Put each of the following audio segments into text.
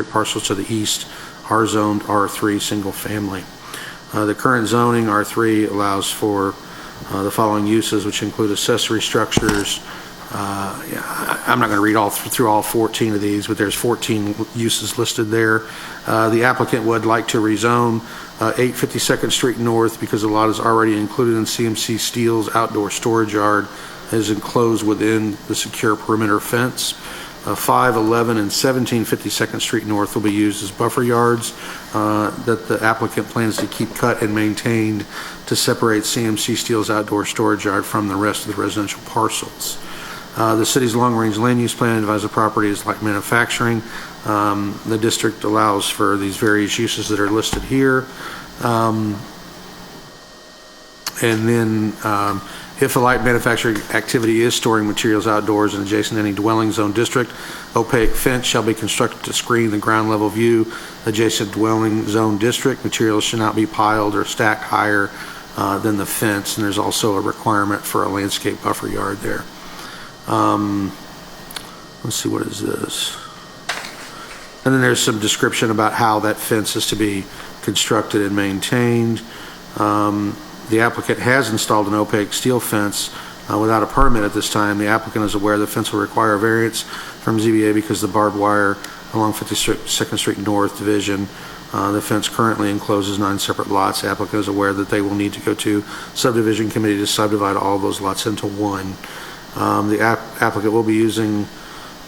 parcels to the east are zoned R3 single family. The current zoning R3 allows for the following uses, which include accessory structures. I'm not going to read through all 14 of these, but there's 14 uses listed there. The applicant would like to rezone 852nd Street North because the lot is already included in CMC Steel's outdoor storage yard, is enclosed within the secure perimeter fence. 5, 11, and 17 52nd Street North will be used as buffer yards that the applicant plans to keep cut and maintained to separate CMC Steel's outdoor storage yard from the rest of the residential parcels. The city's long-range land use plan advises the property is like manufacturing. The district allows for these various uses that are listed here. And then if a light manufacturing activity is storing materials outdoors and adjacent to any dwelling zone district, opaque fence shall be constructed to screen the ground level view adjacent dwelling zone district. Materials should not be piled or stacked higher than the fence, and there's also a requirement for a landscape buffer yard there. Let's see, what is this? And then there's some description about how that fence is to be constructed and maintained. The applicant has installed an opaque steel fence without a permit at this time. The applicant is aware the fence will require a variance from ZBA because the barbed wire along 52nd Street North Division. The fence currently encloses 9 separate lots. The applicant is aware that they will need to go to subdivision committee to subdivide all those lots into one. The applicant will be using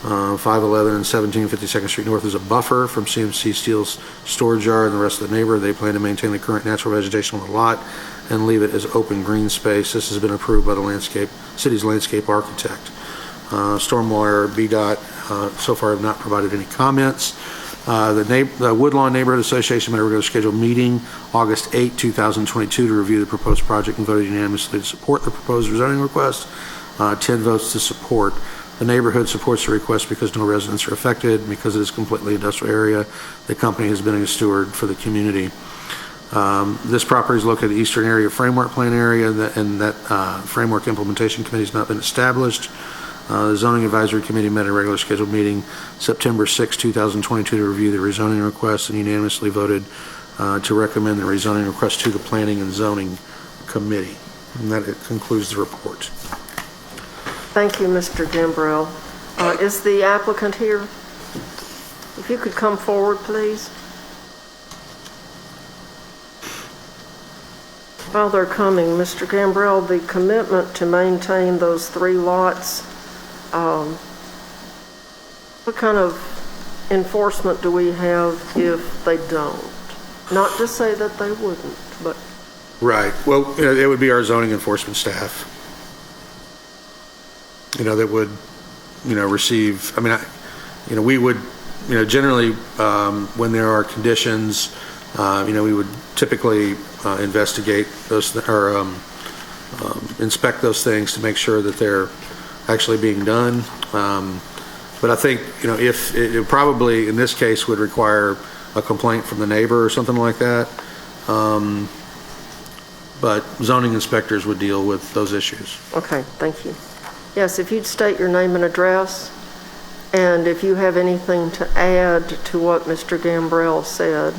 511 and 17 52nd Street North as a buffer from CMC Steel's storage yard and the rest of the neighborhood. They plan to maintain the current natural vegetation on the lot and leave it as open green space. This has been approved by the city's landscape architect. Stormwater, BDOT, so far have not provided any comments. The Woodlawn Neighborhood Association met a regular scheduled meeting August 8, 2022 to review the proposed project and voted unanimously to support the proposed rezoning request. 10 votes to support. The neighborhood supports the request because no residents are affected, and because it is a completely industrial area. The company has been a steward for the community. This property is located in the Eastern Area Framework Plan area, and that Framework Implementation Committee has not been established. The Zoning Advisory Committee met a regular scheduled meeting September 6, 2022 to review the rezoning request and unanimously voted to recommend the rezoning request to the Planning and Zoning Committee. And that concludes the report. Thank you, Mr. Gambrell. Is the applicant here? If you could come forward, please. While they're coming, Mr. Gambrell, the commitment to maintain those 3 lots, what kind of enforcement do we have if they don't? Not to say that they wouldn't, but... Right. Well, it would be our zoning enforcement staff. That would, receive, we would, generally, when there are conditions, we would typically investigate those, or inspect those things to make sure that they're actually being done. But I think, if it probably, in this case, would require a complaint from the neighbor or something like that. But zoning inspectors would deal with those issues. Okay, thank you. Yes, if you'd state your name and address, and if you have anything to add to what Mr. Gambrell said.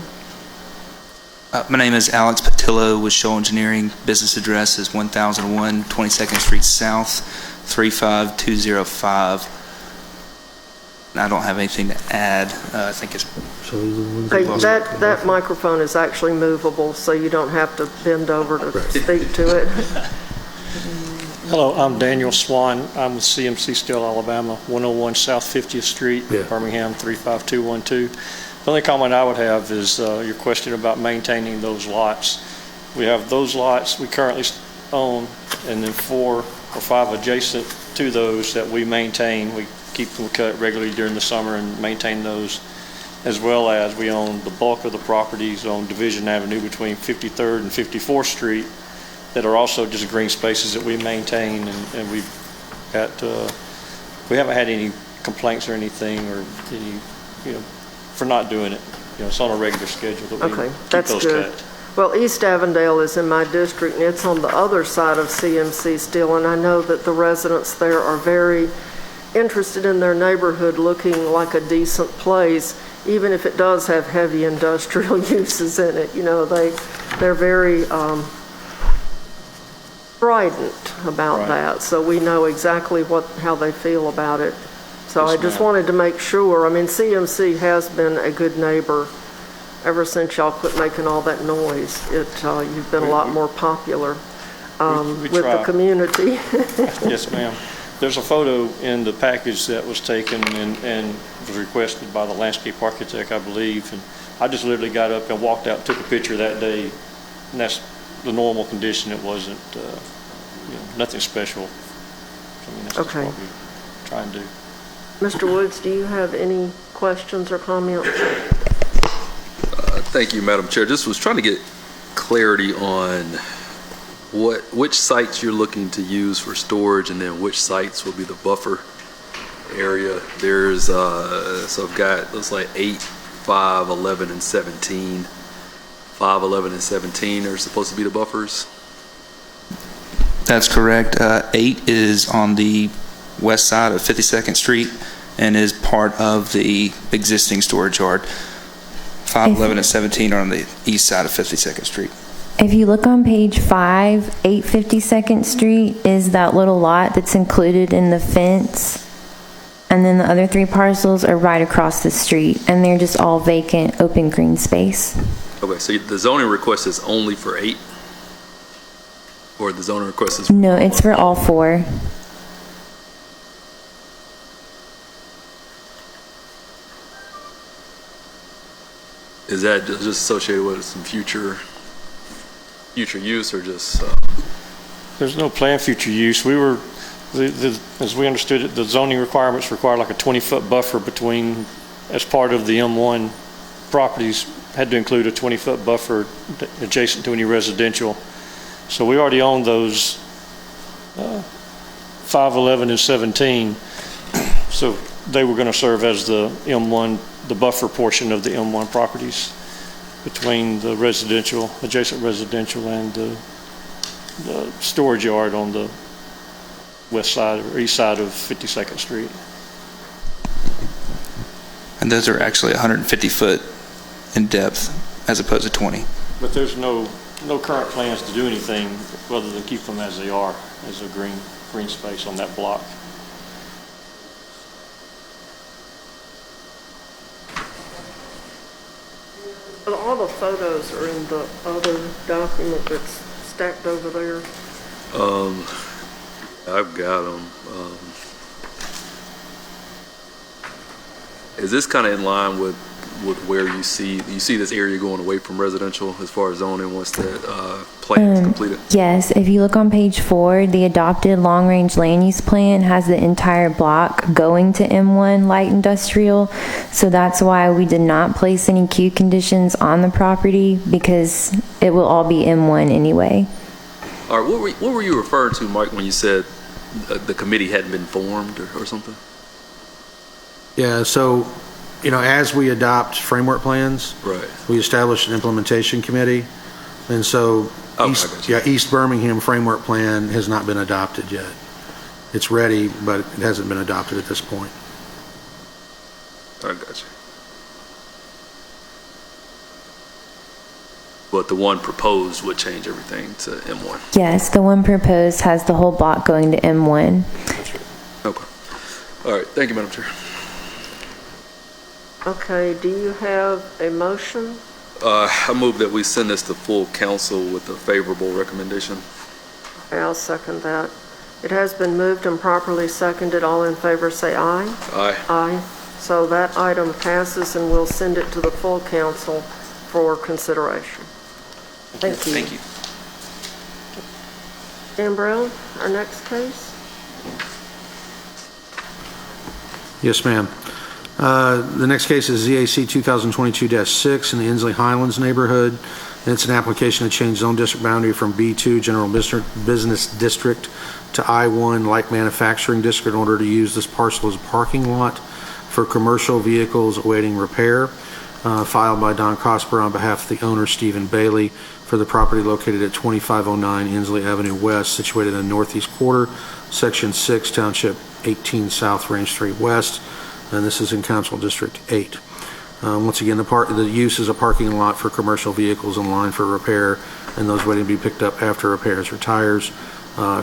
My name is Alex Patillo with Shoal Engineering. Business address is 1001 22nd Street South, 35205. And I don't have anything to add. I think it's... That microphone is actually movable, so you don't have to bend over to speak to it. Hello, I'm Daniel Swan. I'm with CMC Steel, Alabama, 101 South 50th Street, Birmingham, 35212. The only comment I would have is your question about maintaining those lots. We have those lots we currently own, and then 4 or 5 adjacent to those that we maintain. We keep them cut regularly during the summer and maintain those, as well as we own the bulk of the properties on Division Avenue between 53rd and 54th Street that are also just green spaces that we maintain, and we haven't had any complaints or anything, or any, for not doing it. It's on a regular schedule that we keep those cut. Well, East Avondale is in my district, and it's on the other side of CMC Steel, and I know that the residents there are very interested in their neighborhood looking like a decent place, even if it does have heavy industrial uses in it, they're very strident about Right. that, so we know exactly how they feel about it. So Yes, I just ma'am. wanted to make sure. I mean, CMC has been a good neighbor ever since y'all quit making all that noise. You've been a lot more popular We with the try. community. Yes, ma'am. There's a photo in the package that was taken and was requested by the landscape architect, I believe. And I just literally got up and walked out and took a picture that day. And that's the normal condition. It wasn't, nothing special. I mean, that's just Okay. what we try and do. Mr. Woods, do you have any questions or comments? Thank you, Madam Chair. Just was trying to get clarity on which sites you're looking to use for storage, and then which sites will be the buffer area. There's, so I've got, looks like 8, 5, 11, and 17. 5, 11, and 17 are supposed to be the buffers. That's correct. 8 is on the west side of 52nd Street and is part of the existing storage yard. 5, 11, and 17 are on the east side of 52nd Street. If you look on page 5, 852nd Street is that little lot that's included in the fence. And then the other 3 parcels are right across the street, and they're just all vacant, open green space. Okay, so the zoning request is only for 8? Or the zoning request is? No, it's for all 4. Is that just associated with some future use, or just? There's no planned future use. We were, as we understood it, the zoning requirements require like a 20-foot buffer between, as part of the M1 properties, had to include a 20-foot buffer adjacent to any residential. So we already own those 5, 11, and 17. So they were going to serve as the M1, the buffer portion of the M1 properties between the residential, adjacent residential, and the storage yard on the west side or east side of 52nd Street. And those are actually 150 foot in depth as opposed to 20. But there's no current plans to do anything other than keep them as they are, as a green space on that block. But all the photos are in the other document that's stacked over there. I've got them. Is this kind of in line with where you see this area going away from residential as far as zoning once that plan is completed? Yes, if you look on page 4, the adopted long-range land use plan has the entire block going to M1 light industrial. So that's why we did not place any queue conditions on the property, because it will all be M1 anyway. All right, what were you referring to, Mike, when you said the committee hadn't been formed or something? Yeah, so, as we adopt framework plans, Right. we establish an implementation committee. And so, I got you. East Birmingham framework plan has not been adopted yet. It's ready, but it hasn't been adopted at this point. I got you. But the one proposed would change everything to M1. Yes, the one proposed has the whole block going to M1. Okay. All right, thank you, Madam Chair. Okay, do you have a motion? I move that we send this to full council with a favorable recommendation. Okay, I'll second that. It has been moved and properly seconded. All in favor say aye. Aye. Aye. So that item passes, and we'll send it to the full council for consideration. Thank you. Thank you. Gambrell, our next case? Yes, ma'am. The next case is ZAC 2022-6 in the Inslee Highlands neighborhood. And it's an application to change zone district boundary from B2 General Business District to I1 Light Manufacturing District in order to use this parcel as a parking lot for commercial vehicles awaiting repair. Filed by Don Cosper on behalf of the owner, Stephen Bailey, for the property located at 2509 Inslee Avenue West, situated in the northeast quarter, Section 6, Township 18 South, Range 3 West, and this is in Council District 8. Once again, the use is a parking lot for commercial vehicles in line for repair and those waiting to be picked up after repairs or tires,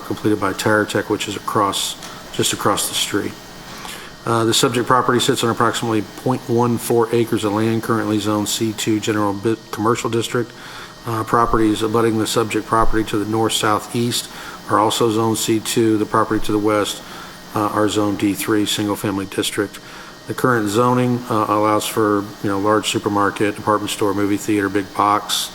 completed by Tire Tech, which is just across the street. The subject property sits on approximately 0.14 acres of land currently zoned C2 General Commercial District. Properties abutting the subject property to the north, south, east are also zoned C2. The property to the west are zoned D3 Single Family District. The current zoning allows for large supermarket, department store, movie theater, big box,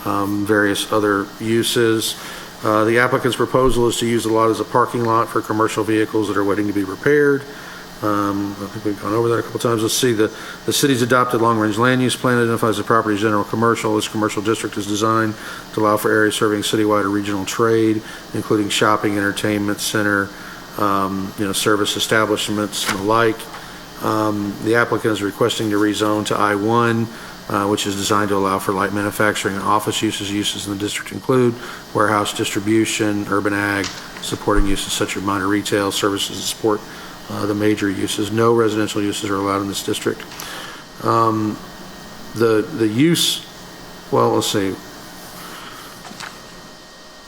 various other uses. The applicant's proposal is to use the lot as a parking lot for commercial vehicles that are waiting to be repaired. I think we've gone over that a couple times. Let's see, the city's adopted long-range land use plan identifies the property as general commercial. This commercial district is designed to allow for areas serving citywide or regional trade, including shopping, entertainment center, service establishments and the like. The applicant is requesting to rezone to I-1, which is designed to allow for light manufacturing and office uses. Uses in the district include warehouse, distribution, urban ag, supporting uses such as minor retail, services that support the major uses. No residential uses are allowed in this district. The use, well, let's see.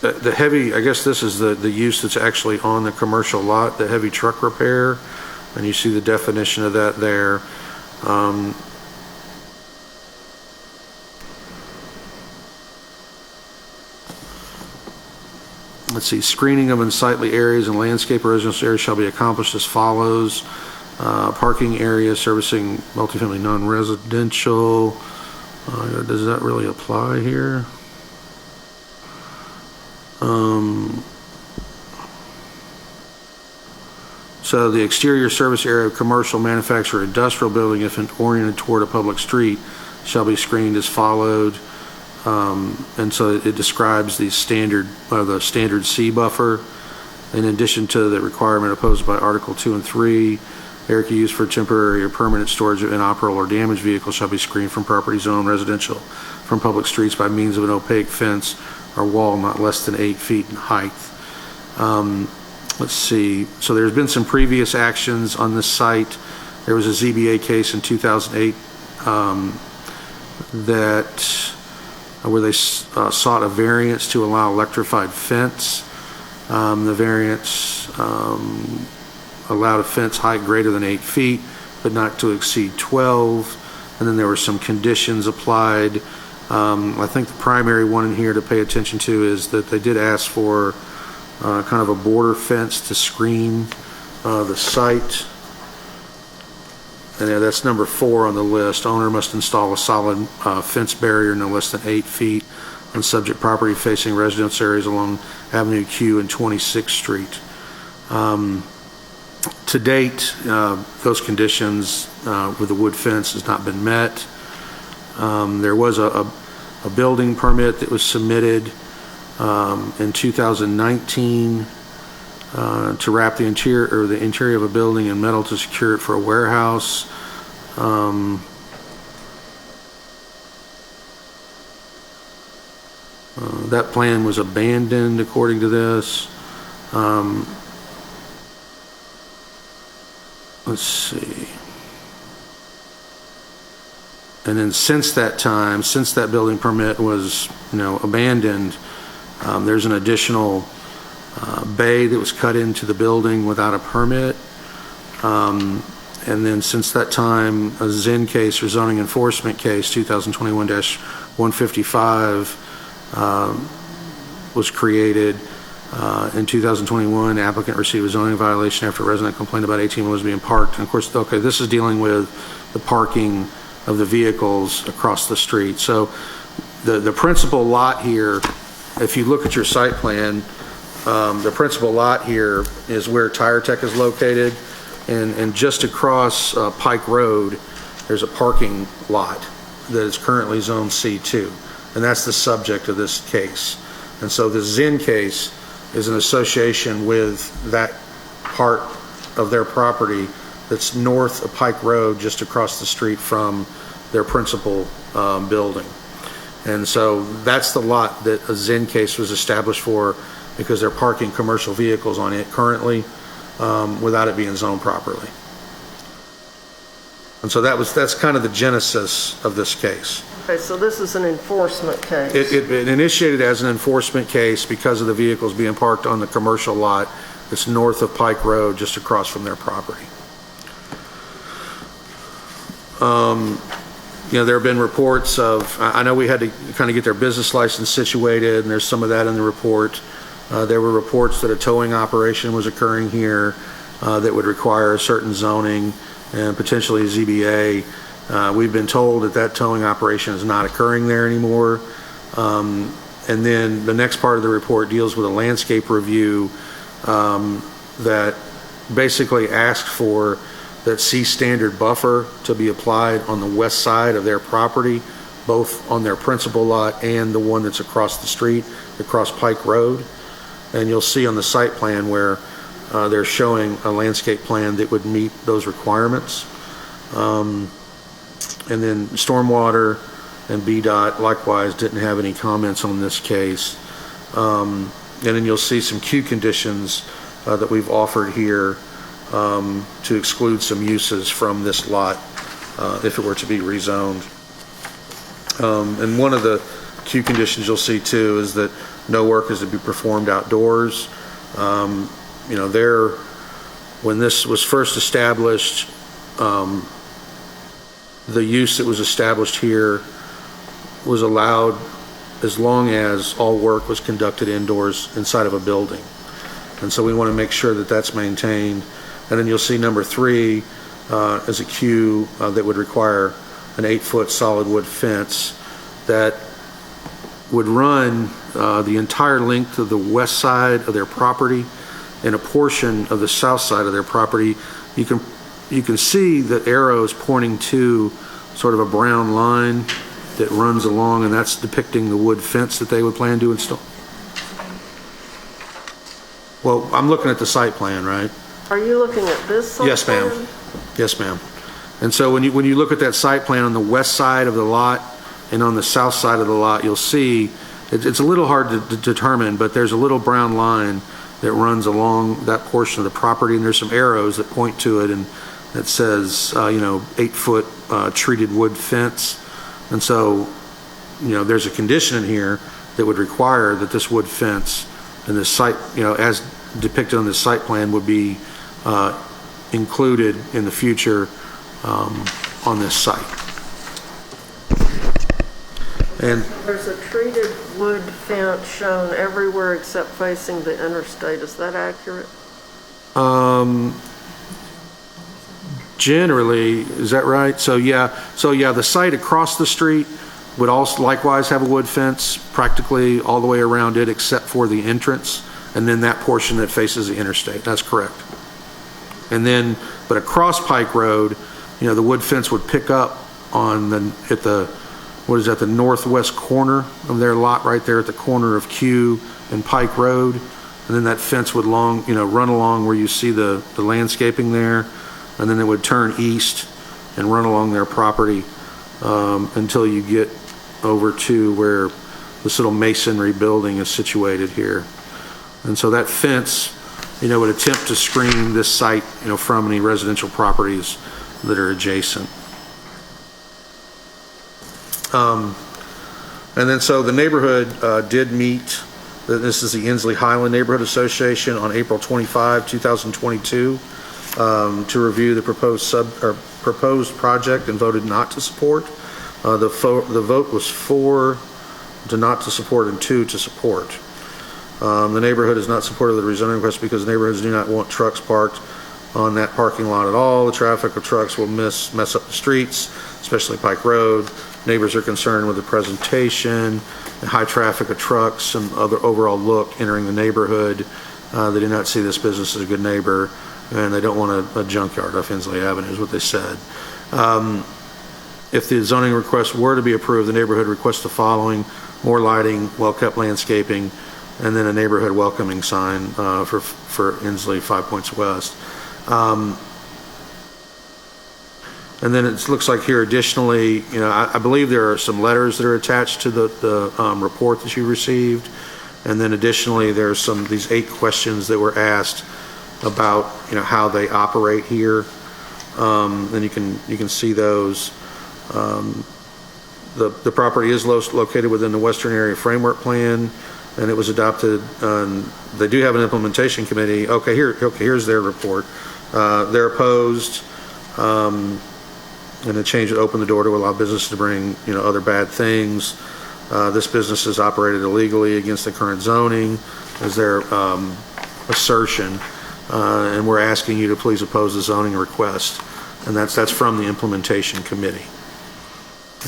The heavy, I guess this is the use that's actually on the commercial lot, the heavy truck repair, and you see the definition of that there. Let's see, screening of unsightly areas and landscape or residential areas shall be accomplished as follows. Parking area servicing multifamily non-residential. Does that really apply here? So the exterior service area of commercial, manufacturer, industrial building, if oriented toward a public street, shall be screened as followed. And so it describes the standard C buffer. In addition to the requirement opposed by Article 2 and 3, area used for temporary or permanent storage of inoperable or damaged vehicles shall be screened from property zone residential from public streets by means of an opaque fence or wall not less than 8 feet in height. Let's see. So there's been some previous actions on this site. There was a ZBA case in 2008 where they sought a variance to allow electrified fence. The variance allowed a fence height greater than 8 feet, but not to exceed 12. And then there were some conditions applied. I think the primary one in here to pay attention to is that they did ask for kind of a border fence to screen the site. And that's number 4 on the list. Owner must install a solid fence barrier no less than 8 feet on subject property facing residence areas along Avenue Q and 26th Street. To date, those conditions with the wood fence has not been met. There was a building permit that was submitted in 2019 to wrap the interior of a building in metal to secure it for a warehouse. That plan was abandoned according to this. Let's see. And then since that time, since that building permit was, abandoned, there's an additional bay that was cut into the building without a permit. And then since that time, a Zen case or zoning enforcement case, 2021-155, was created. In 2021, applicant received a zoning violation after a resident complained about 18 wheelers being parked. And of course, okay, this is dealing with the parking of the vehicles across the street. So the principal lot here, if you look at your site plan, the principal lot here is where Tire Tech is located, and just across Pike Road, there's a parking lot that is currently zoned C2, and that's the subject of this case. And so the Zen case is an association with that part of their property that's north of Pike Road, just across the street from their principal building. And so that's the lot that a Zen case was established for, because they're parking commercial vehicles on it currently without it being zoned properly. And so that's kind of the genesis of this case. Okay, so this is an enforcement case. It initiated as an enforcement case because of the vehicles being parked on the commercial lot that's north of Pike Road, just across from their property. There have been reports of, I know we had to kind of get their business license situated, and there's some of that in the report. There were reports that a towing operation was occurring here that would require a certain zoning and potentially a ZBA. We've been told that towing operation is not occurring there anymore. And then the next part of the report deals with a landscape review that basically asked for that C-standard buffer to be applied on the west side of their property, both on their principal lot and the one that's across the street, across Pike Road. And you'll see on the site plan where they're showing a landscape plan that would meet those requirements. And then Stormwater and BDOT likewise didn't have any comments on this case. And then you'll see some queue conditions that we've offered here to exclude some uses from this lot if it were to be rezoned. And one of the queue conditions you'll see too is that no work is to be performed outdoors. When this was first established, the use that was established here was allowed as long as all work was conducted indoors inside of a building. And so we want to make sure that that's maintained. And then you'll see number 3 as a queue that would require an 8-foot solid wood fence that would run the entire length of the west side of their property and a portion of the south side of their property. You can see the arrows pointing to sort of a brown line that runs along, and that's depicting the wood fence that they would plan to install. Well, I'm looking at the site plan, right? Are you looking at this site Yes, ma'am. plan? Yes, ma'am. And so when you look at that site plan on the west side of the lot and on the south side of the lot, you'll see it's a little hard to determine, but there's a little brown line that runs along that portion of the property, and there's some arrows that point to it, and that says 8-foot treated wood fence. And so there's a condition in here that would require that this wood fence and this site, as depicted on this site plan, would be included in the future on this site. And There's a treated wood fence shown everywhere except facing the interstate. Is that accurate? generally, is that right? So yeah, the site across the street would also likewise have a wood fence practically all the way around it except for the entrance, and then that portion that faces the interstate. That's correct. And then, but across Pike Road, the wood fence would pick up on the northwest corner of their lot, right there at the corner of Q and Pike Road. And then that fence would run along where you see the landscaping there, and then it would turn east and run along their property until you get over to where this little masonry building is situated here. And so that fence, would attempt to screen this site, from any residential properties that are adjacent. And then so the neighborhood did meet. This is the Inslee Highland Neighborhood Association on April 25, 2022, to review the proposed project and voted not to support. The vote was 4 to not to support and 2 to support. The neighborhood is not supportive of the rezoning request because neighborhoods do not want trucks parked on that parking lot at all. The traffic of trucks will mess up the streets, especially Pike Road. Neighbors are concerned with the presentation, the high traffic of trucks, and other overall look entering the neighborhood. They do not see this business as a good neighbor, and they don't want a junkyard off Inslee Avenue, is what they said. If the zoning request were to be approved, the neighborhood requests the following: more lighting, well-kept landscaping, and then a neighborhood welcoming sign for Inslee 5 Points West. And then it looks like here additionally, I believe there are some letters that are attached to the report that you received. And then additionally, there's these 8 questions that were asked about, how they operate here. and you can see those. The property is located within the Western Area Framework Plan, and it was adopted. They do have an implementation committee. Here's their report. They're opposed, and the change would open the door to allow business to bring, other bad things. This business is operated illegally against the current zoning, is their assertion, and we're asking you to please oppose the zoning request. And that's from the implementation committee.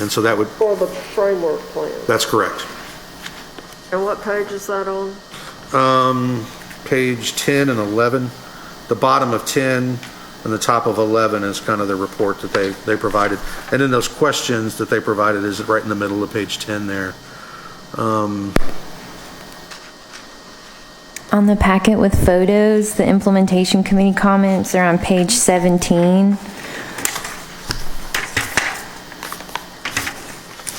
And so that would... For the framework plan. That's correct. And what page is that on? Page 10 and 11. The bottom of 10 and the top of 11 is kind of the report that they provided. And then those questions that they provided is right in the middle of page 10 there. On the packet with photos, the implementation committee comments are on page 17.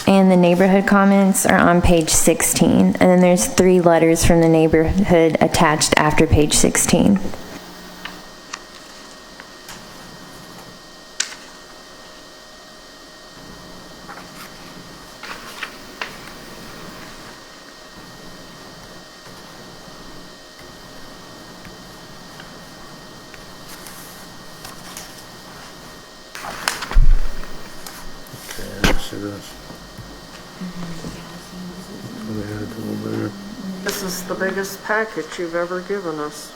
And the neighborhood comments are on page 16. And then there's 3 letters from the neighborhood attached after page 16. This is the biggest package you've ever given us.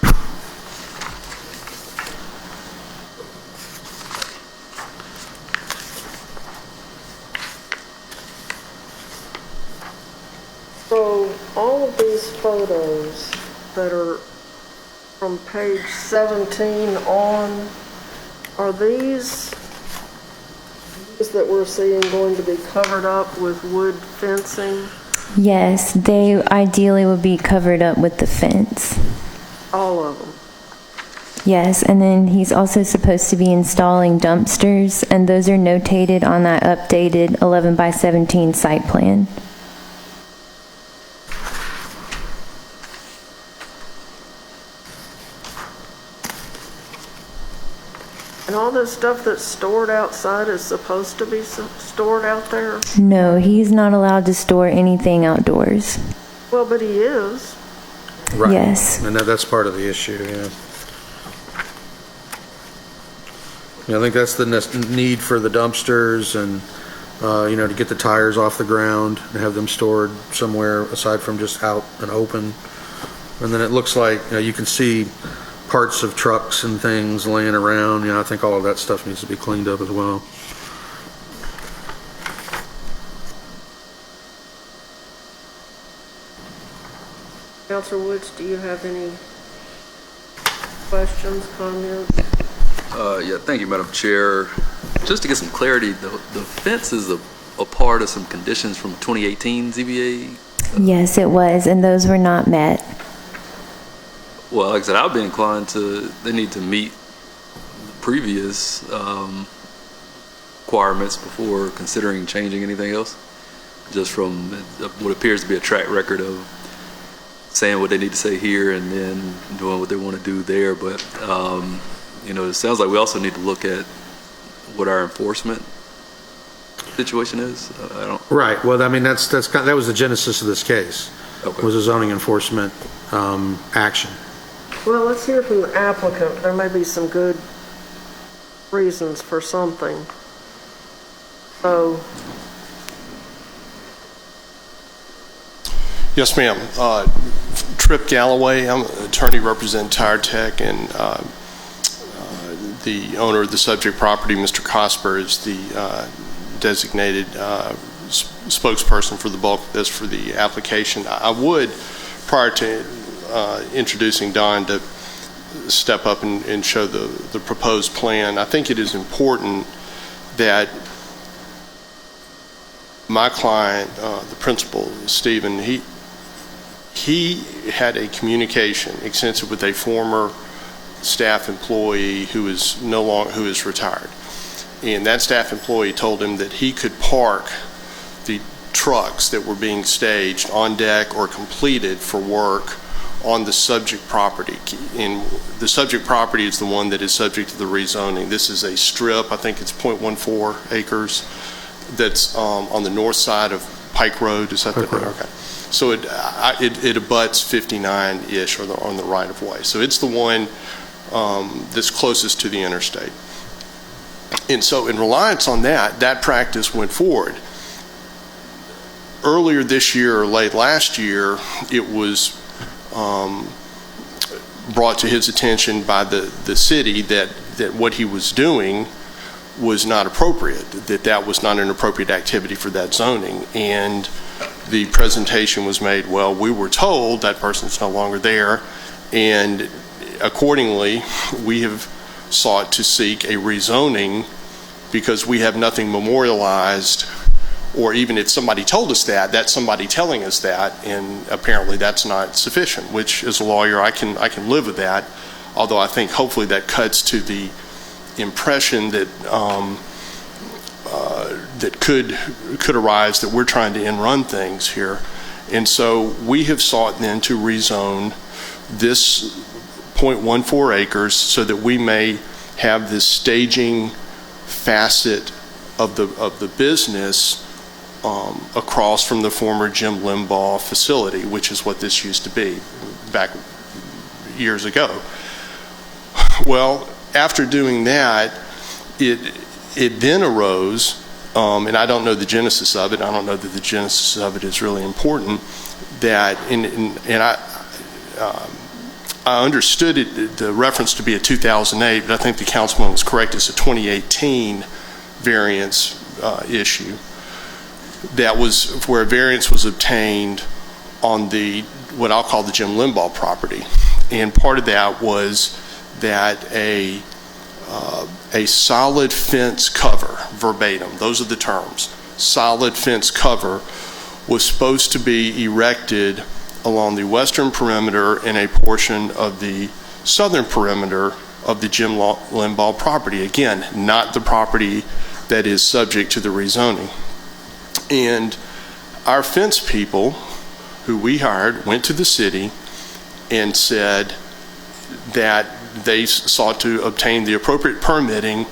So all of these photos that are from page 17 on, are these that we're seeing going to be covered up with wood fencing? Yes, they ideally would be covered up with the fence. All of them? Yes, and then he's also supposed to be installing dumpsters, and those are notated on that updated 11 by 17 site plan. And all this stuff that's stored outside is supposed to be stored out there? No, he's not allowed to store anything outdoors. Well, but he is. Right. Yes. And that's part of the issue, yeah. I think that's the need for the dumpsters and, to get the tires off the ground and have them stored somewhere aside from just out and open. And then it looks like, you can see parts of trucks and things laying around. I think all of that stuff needs to be cleaned up as well. Councilor Woods, do you have any questions, comments? Yeah, thank you, Madam Chair. Just to get some clarity, the fence is a part of some conditions from 2018 ZBA? Yes, it was, and those were not met. Well, like I said, I'd be inclined they need to meet the previous requirements before considering changing anything else, just from what appears to be a track record of saying what they need to say here and then doing what they want to do there. But, it sounds like we also need to look at what our enforcement situation is. Right. Well, that was the genesis of this case. Okay. Was a zoning enforcement action. Well, let's hear from the applicant. There may be some good reasons for something. So. Yes, ma'am. Trip Galloway. I'm an attorney representing Tire Tech, and the owner of the subject property, Mr. Cosper, is the designated spokesperson for the bulk of this for the application. I would, prior to introducing Don to step up and show the proposed plan, I think it is important that my client, the principal, Stephen, he had a communication extensive with a former staff employee who is retired. And that staff employee told him that he could park the trucks that were being staged on deck or completed for work on the subject property. And the subject property is the one that is subject to the rezoning. This is a strip, I think it's 0.14 acres, that's on the north side of Pike Road. Is that Pike Road. Okay. So it abuts 59-ish on the right of way. So it's the one that's closest to the interstate. And so in reliance on that practice went forward. Earlier this year or late last year, it was brought to his attention by the city that what he was doing was not appropriate, that was not an appropriate activity for that zoning. And the presentation was made, well, we were told that person's no longer there, and accordingly, we have sought to seek a rezoning because we have nothing memorialized, or even if somebody told us that, that's somebody telling us that, and apparently that's not sufficient, which as a lawyer, I can live with that, although I think hopefully that cuts to the impression that that could arise that we're trying to run things here. And so we have sought then to rezone this 0.14 acres so that we may have this staging facet of the business across from the former Jim Limbaugh facility, which is what this used to be back years ago. Well, after doing that, it then arose, and I don't know the genesis of it. I don't know that the genesis of it is really important. That and I understood the reference to be a 2008, but I think the councilman was correct. It's a 2018 variance issue. That was where a variance was obtained on what I'll call the Jim Limbaugh property, and part of that was that a solid fence cover, verbatim, those are the terms, solid fence cover was supposed to be erected along the western perimeter and a portion of the southern perimeter of the Jim Limbaugh property. Again, not the property that is subject to the rezoning. And our fence people, who we hired, went to the city and said that they sought to obtain the appropriate permitting,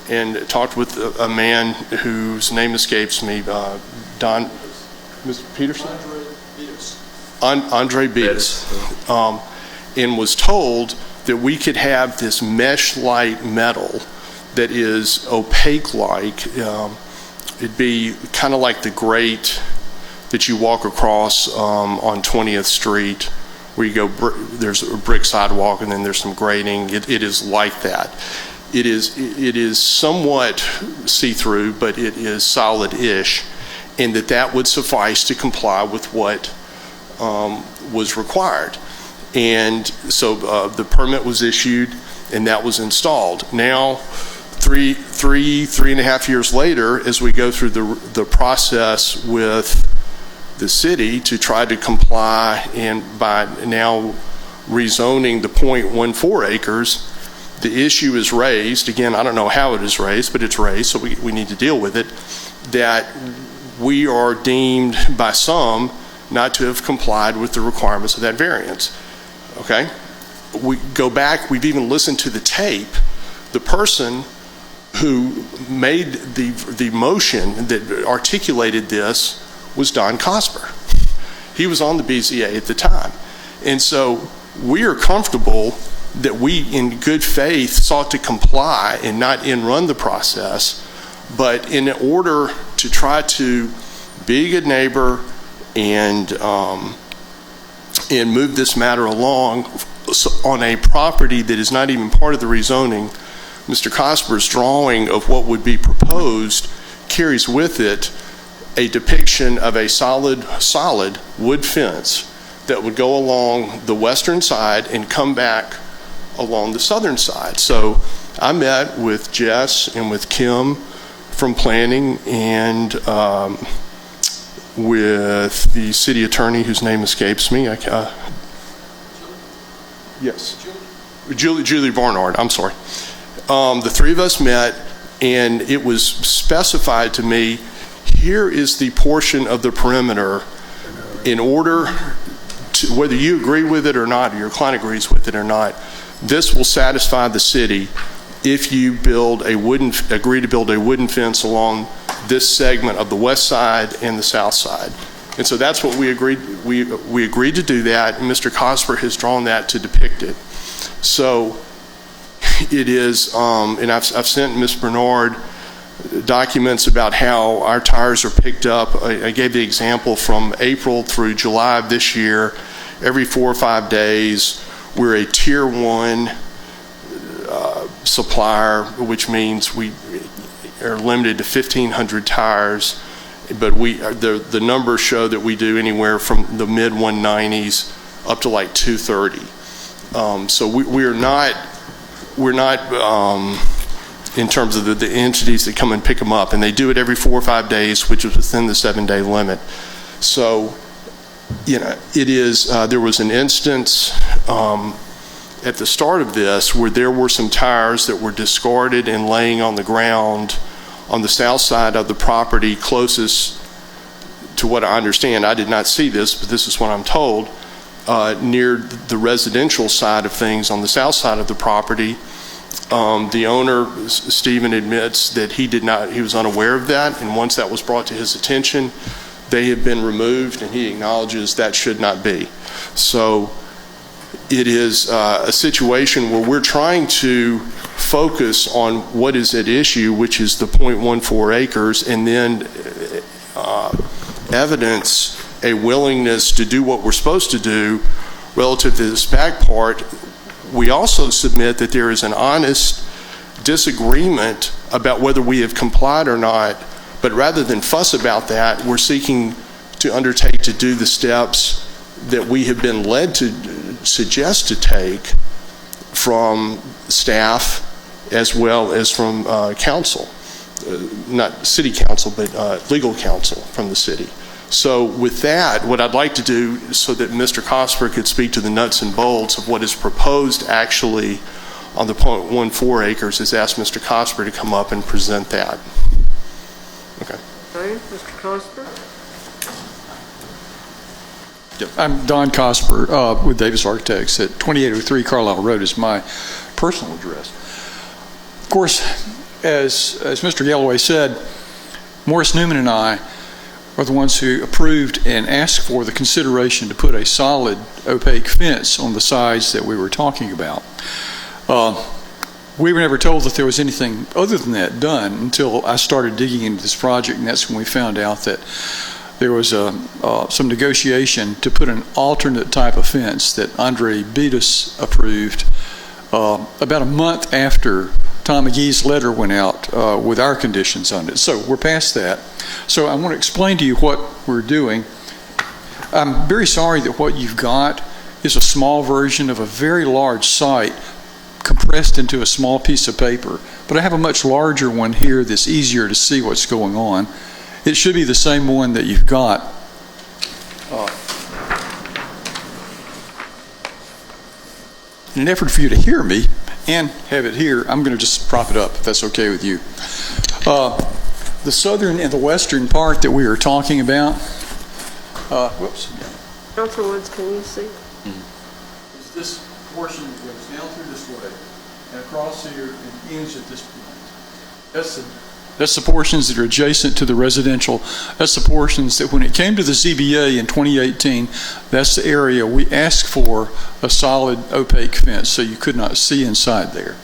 and talked with a man whose name escapes me, Mr. Peterson? Andre Beatus. And was told that we could have this mesh-like metal that is opaque-like. It'd be kind of like the grate that you walk across on 20th Street, where you go, there's a brick sidewalk and then there's some grading. It is like that. It is somewhat see-through, but it is solid-ish, and that would suffice to comply with what was required. And so the permit was issued, and that was installed. Now, three and a half years later, as we go through the process with the city to try to comply, and by now rezoning the 0.14 acres, the issue is raised. Again, I don't know how it is raised, but it's raised, so we need to deal with it, that we are deemed by some not to have complied with the requirements of that variance. Okay? We go back, we've even listened to the tape. The person who made the motion that articulated this was Don Cosper. He was on the BZA at the time. And so we are comfortable that we, in good faith, sought to comply and not run the process, but in order to try to be a good neighbor and move this matter along on a property that is not even part of the rezoning, Mr. Cosper's drawing of what would be proposed carries with it a depiction of a solid wood fence that would go along the western side and come back along the southern side. So I met with Jess and with Kim from planning and with the city attorney whose name escapes me. Yes. Julie Barnard, I'm sorry. The three of us met, and it was specified to me, here is the portion of the perimeter in order whether you agree with it or not, or your client agrees with it or not, this will satisfy the city if you agree to build a wooden fence along this segment of the west side and the south side. And so that's what we agreed. We agreed to do that, and Mr. Cosper has drawn that to depict it. So it is, and I've sent Ms. Bernard documents about how our tires are picked up. I gave the example from April through July of this year. Every 4 or 5 days, we're a Tier 1 supplier, which means we are limited to 1,500 tires, but the numbers show that we do anywhere from the mid-190s up to like 230. So we're not in terms of the entities that come and pick them up, and they do it every 4 or 5 days, which is within the 7-day limit. So, you know, it is, there was an instance at the start of this where there were some tires that were discarded and laying on the ground on the south side of the property closest to what I understand. I did not see this, but this is what I'm told, near the residential side of things on the south side of the property. The owner, Stephen, admits that he was unaware of that, and once that was brought to his attention, they have been removed, and he acknowledges that should not be. So it is a situation where we're trying to focus on what is at issue, which is the 0.14 acres, and then evidence a willingness to do what we're supposed to do relative to this back part. We also submit that there is an honest disagreement about whether we have complied or not, but rather than fuss about that, we're seeking to undertake to do the steps that we have been led to suggest to take from staff as well as from council, not city council, but legal counsel from the city. So with that, what I'd like to do so that Mr. Cosper could speak to the nuts and bolts of what is proposed actually on the 0.14 acres is ask Mr. Cosper to come up and present that. Okay. Okay, Mr. Cosper? I'm Don Cosper with Davis Architects at 2803 Carlisle Road is my personal address. Of course, as Mr. Galloway said, Morris Newman and I are the ones who approved and asked for the consideration to put a solid opaque fence on the sides that we were talking about. We were never told that there was anything other than that done until I started digging into this project, and that's when we found out that there was some negotiation to put an alternate type of fence that Andre Beatus approved about a month after Tom McGee's letter went out with our conditions on it. So we're past that. So I want to explain to you what we're doing. I'm very sorry that what you've got is a small version of a very large site compressed into a small piece of paper. But I have a much larger one here that's easier to see what's going on. It should be the same one that you've got. In an effort for you to hear me and have it here, I'm going to just prop it up, if that's okay with you. The southern and the western part that we are talking about, whoops. Councilor Woods, can you see? Is this portion that goes down through this way and across here and ends at this point. That's the portions that are adjacent to the residential. That's the portions that when it came to the ZBA in 2018, that's the area we asked for a solid opaque fence so you could not see inside there.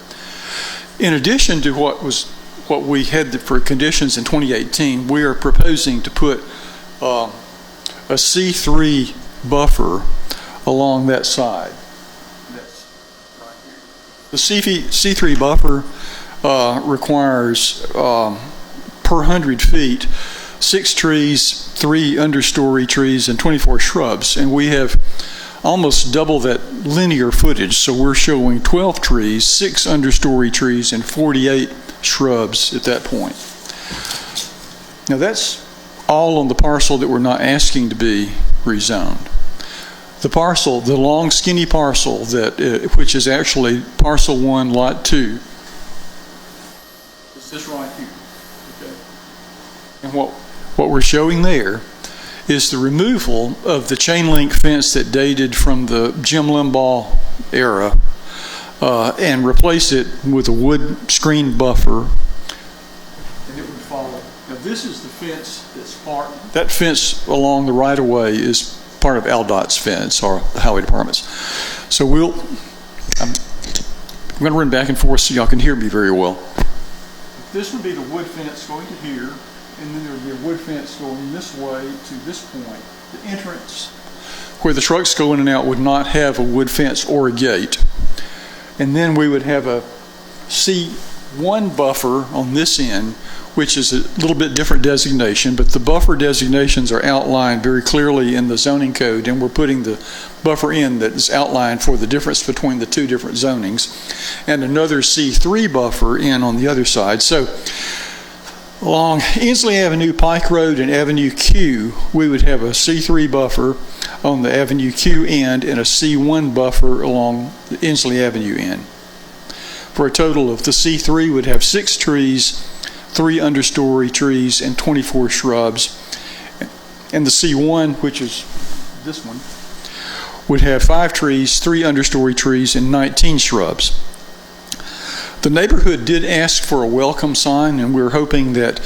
In addition to what we had for conditions in 2018, we are proposing to put a C3 buffer along that side. That's right here. The C3 buffer requires per 100 feet 6 trees, 3 understory trees, and 24 shrubs, and we have almost double that linear footage. So we're showing 12 trees, 6 understory trees, and 48 shrubs at that point. Now that's all on the parcel that we're not asking to be rezoned. The parcel, the long skinny parcel that which is actually parcel 1 lot 2. It's this right here. Okay. And what we're showing there is the removal of the chain link fence that dated from the Jim Limbaugh era and replace it with a wood screen buffer. And it would follow. Now this is the fence that's that fence along the right of way is part of ALDOT's fence, or the highway department's. So I'm going to run back and forth so y'all can hear me very well. This would be the wood fence going to here, and then there would be a wood fence going this way to this point. The entrance where the trucks go in and out would not have a wood fence or a gate. And then we would have a C1 buffer on this end, which is a little bit different designation, but the buffer designations are outlined very clearly in the zoning code, and we're putting the buffer in that is outlined for the difference between the two different zonings, and another C3 buffer in on the other side. So along Inslee Avenue, Pike Road, and Avenue Q, we would have a C3 buffer on the Avenue Q end and a C1 buffer along the Inslee Avenue end. For a total of the C3 would have 6 trees, 3 understory trees, and 24 shrubs. And the C1, which is this one, would have 5 trees, 3 understory trees, and 19 shrubs. The neighborhood did ask for a welcome sign, and we're hoping that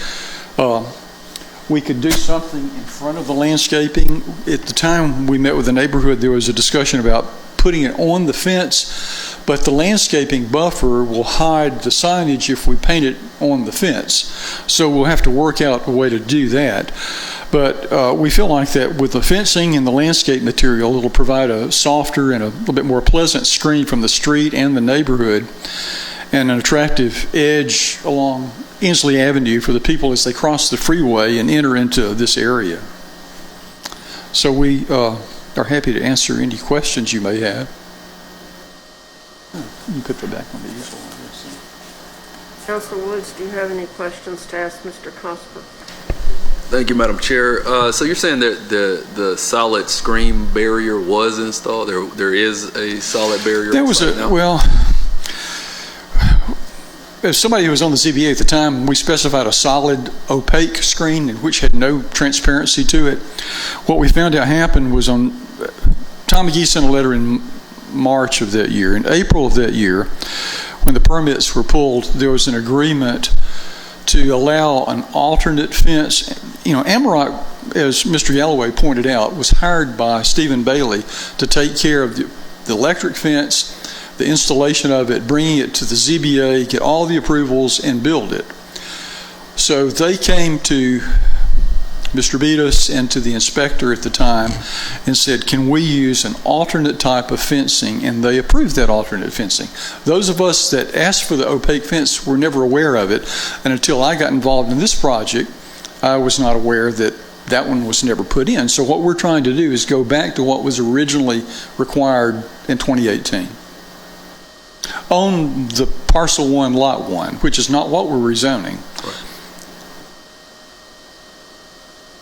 we could do something in front of the landscaping. At the time we met with the neighborhood, there was a discussion about putting it on the fence, but the landscaping buffer will hide the signage if we paint it on the fence. So we'll have to work out a way to do that. But we feel like that with the fencing and the landscape material, it'll provide a softer and a little bit more pleasant screen from the street and the neighborhood, and an attractive edge along Inslee Avenue for the people as they cross the freeway and enter into this area. So we are happy to answer any questions you may have. You can put that back on the easel. Councilor Woods, do you have any questions to ask Mr. Cosper? Thank you, Madam Chair. So you're saying that the solid screen barrier was installed? There is a solid barrier? There was well, as somebody who was on the ZBA at the time, we specified a solid opaque screen which had no transparency to it. What we found out happened was Tom McGee sent a letter in March of that year. In April of that year, when the permits were pulled, there was an agreement to allow an alternate fence. You know, Amarok, as Mr. Galloway pointed out, was hired by Stephen Bailey to take care of the electric fence, the installation of it, bringing it to the ZBA, get all the approvals, and build it. So they came to Mr. Beatus and to the inspector at the time and said, can we use an alternate type of fencing? And they approved that alternate fencing. Those of us that asked for the opaque fence were never aware of it, and until I got involved in this project, I was not aware that that one was never put in. So what we're trying to do is go back to what was originally required in 2018. On the parcel 1, lot 1, which is not what we're rezoning. Right.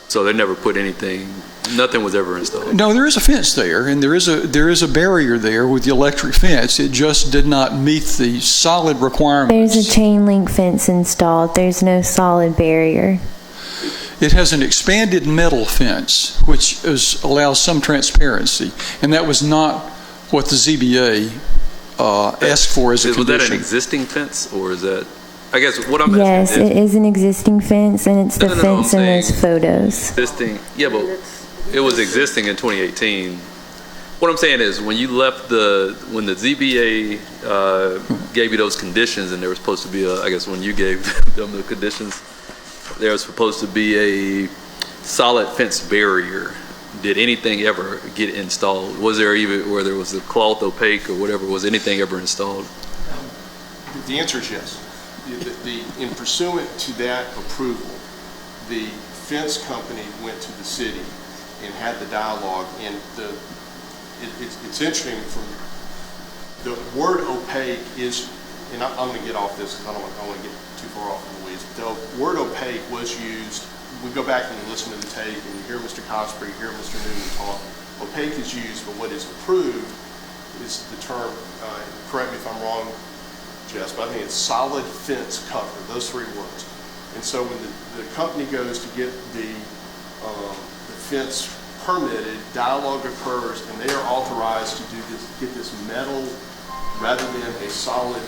So they never put anything, nothing was ever installed? No, there is a fence there, and there is a barrier there with the electric fence. It just did not meet the solid requirements. There's a chain link fence installed. There's no solid barrier. It has an expanded metal fence, which allows some transparency, and that was not what the ZBA asked for as a condition. Was that an existing fence, or is that, I guess what I'm Yes, asking is... it is an existing fence, and it's the fence in those photos. Existing, yeah, but it was existing in 2018. What I'm saying is, when you left when the ZBA gave you those conditions, and there was supposed to be I guess when you gave them the conditions, there was supposed to be a solid fence barrier. Did anything ever get installed? Was there even, where there was a cloth opaque or whatever, was anything ever installed? The answer is yes. In pursuant to that approval, the fence company went to the city and had the dialogue, and it's interesting, from the word opaque is, and I'm going to get off this because I don't want to get too far off in the weeds. The word opaque was used. We go back and listen to the tape, and you hear Mr. Cosper, you hear Mr. Newman talk. Opaque is used, but what is approved is the term, correct me if I'm wrong, Jess, but I think it's solid fence cover, those 3 words. And so when the company goes to get the fence permitted, dialogue occurs, and they are authorized to get this metal rather than a solid.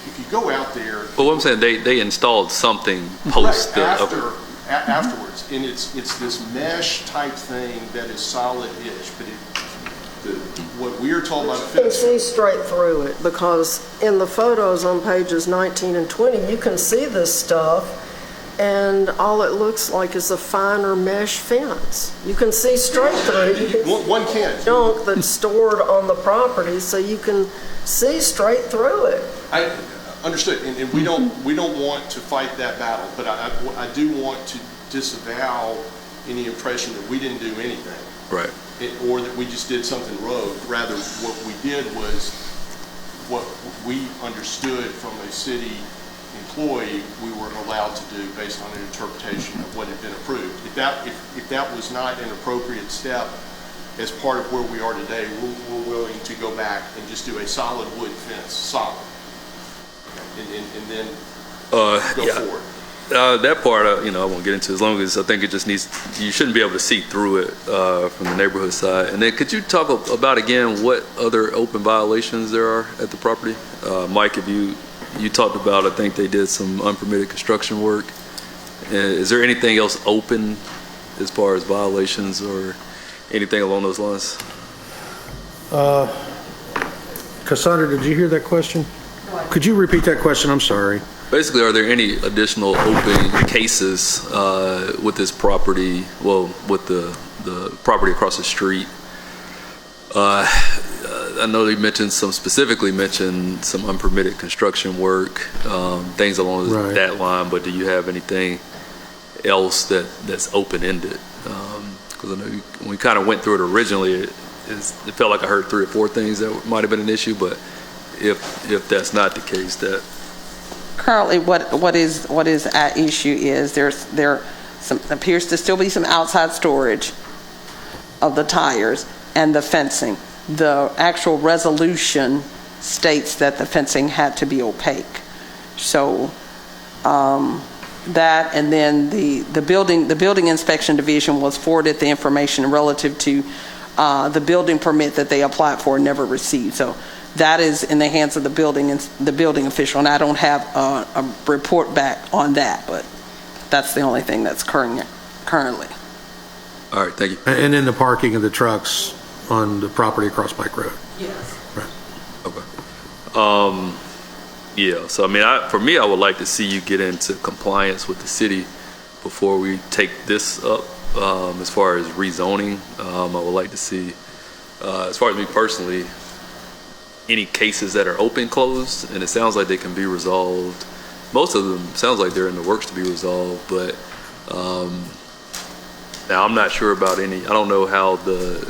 If you go out there, But what I'm saying, they installed something post the afterwards, and it's this mesh type thing that is solid-ish, but what we are told by the You can fence. see straight through it, because in the photos on pages 19 and 20, you can see this stuff, and all it looks like is a finer mesh fence. You can see straight through it. You can One can. see junk that's stored on the property, so you can see straight through it. I understood, and we don't want to fight that battle, but I do want to disavow any impression that we didn't do anything. Right. Or that we just did something rogue. Rather, what we did was what we understood from a city employee we were allowed to do based on an interpretation of what had been approved. If that was not an appropriate step as part of where we are today, we're willing to go back and just do a solid wood fence, solid, and then go forward. That part, I won't get into, as long as I think it just needs, you shouldn't be able to see through it from the neighborhood side. And then could you talk about, again, what other open violations there are at the property? Mike, if you talked about, I think they did some unpermitted construction work. Is there anything else open as far as violations or anything along those lines? Cassandra, did you hear that question? Could you repeat that question? I'm sorry. Basically, are there any additional open cases with this property, with the property across the street? I know they specifically mentioned some unpermitted construction work, things along that line, but do you have anything else that's open-ended? Because I know when we kind of went through it originally, it felt like I heard 3 or 4 things that might have been an issue, but if that's not the case, that currently what is at issue is there appears to still be some outside storage of the tires and the fencing. The actual resolution states that the fencing had to be opaque. So that, and then the building inspection division was forwarded the information relative to the building permit that they applied for and never received. So that is in the hands of the building official, and I don't have a report back on that, but that's the only thing that's currently. all right, thank you. And then the parking of the trucks on the property across Pike Road. Yes. Right. Okay. Yeah, so I mean, for me, I would like to see you get into compliance with the city before we take this up. As far as rezoning, I would like to see, as far as me personally, any cases that are open, closed, and it sounds like they can be resolved. Most of them sounds like they're in the works to be resolved, but now I'm not sure about any. I don't know how the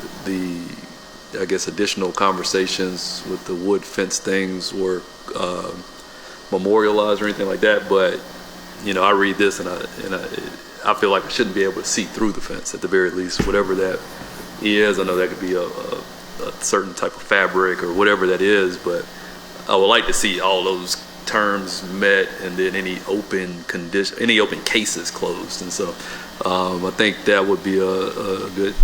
I guess additional conversations with the wood fence things were memorialized or anything like that. But I read this and I feel like I shouldn't be able to see through the fence at the very least, whatever that is. I know that could be a certain type of fabric or whatever that is, but I would like to see all those terms met and then any open cases closed. And so I think that would be a good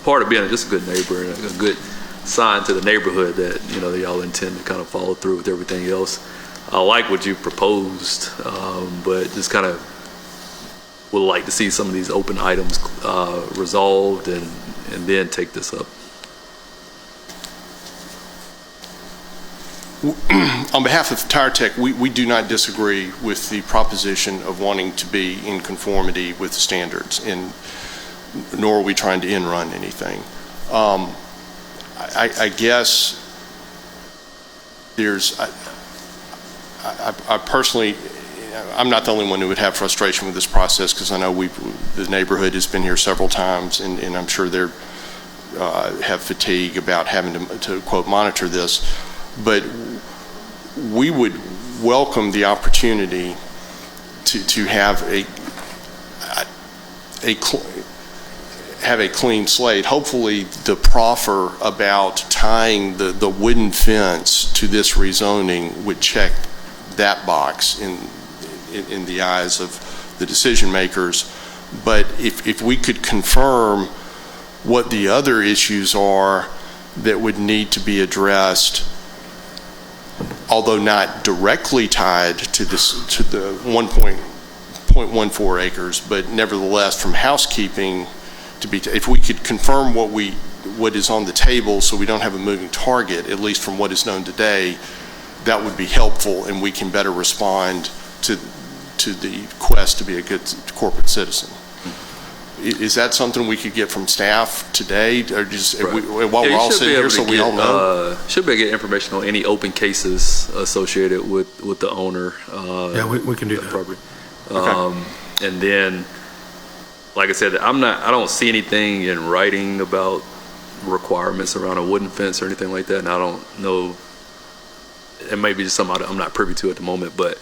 part of being just a good neighbor and a good sign to the neighborhood that they all intend to kind of follow through with everything else. I like what you proposed, but just kind of would like to see some of these open items resolved and then take this up. On behalf of Tire Tech, we do not disagree with the proposition of wanting to be in conformity with standards, nor are we trying to in-run anything. I guess I personally, I'm not the only one who would have frustration with this process, because I know the neighborhood has been here several times, and I'm sure they have fatigue about having to quote monitor this. But we would welcome the opportunity to have a clean slate. Hopefully the proffer about tying the wooden fence to this rezoning would check that box in the eyes of the decision makers. But if we could confirm what the other issues are that would need to be addressed, although not directly tied to the 1.14 acres, but nevertheless from housekeeping to be, if we could confirm what is on the table so we don't have a moving target, at least from what is known today, that would be helpful, and we can better respond to the quest to be a good corporate citizen. Is that something we could get from staff today, or just while we're all sitting here so we all know? Should be able to get information on any open cases associated with the owner. Yeah, we can do that. Property. And then, like I said, I don't see anything in writing about requirements around a wooden fence or anything like that, and I don't know. It may be just something I'm not privy to at the moment, but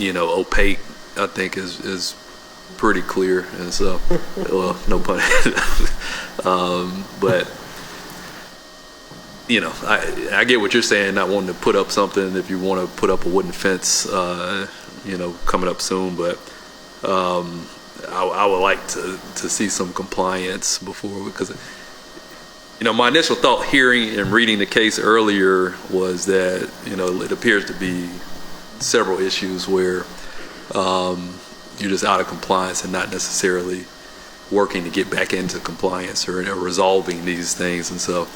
opaque, I think is pretty clear, and so, well, no pun intended. But I get what you're saying, not wanting to put up something if you want to put up a wooden fence, coming up soon, but I would like to see some compliance before, because my initial thought hearing and reading the case earlier was that it appears to be several issues where you're just out of compliance and not necessarily working to get back into compliance or resolving these things. And so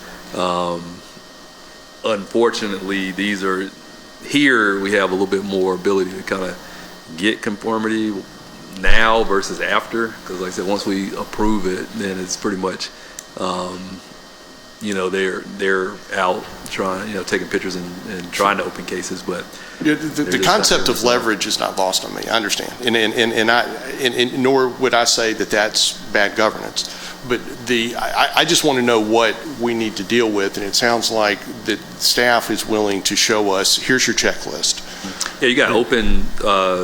unfortunately, here we have a little bit more ability to kind of get conformity now versus after, because like I said, once we approve it, then it's pretty much they're out trying, taking pictures and trying to open cases. But the concept of leverage is not lost on me. I understand, and nor would I say that that's bad governance. But I just want to know what we need to deal with, and it sounds like that staff is willing to show us, here's your checklist. Yeah, you got open,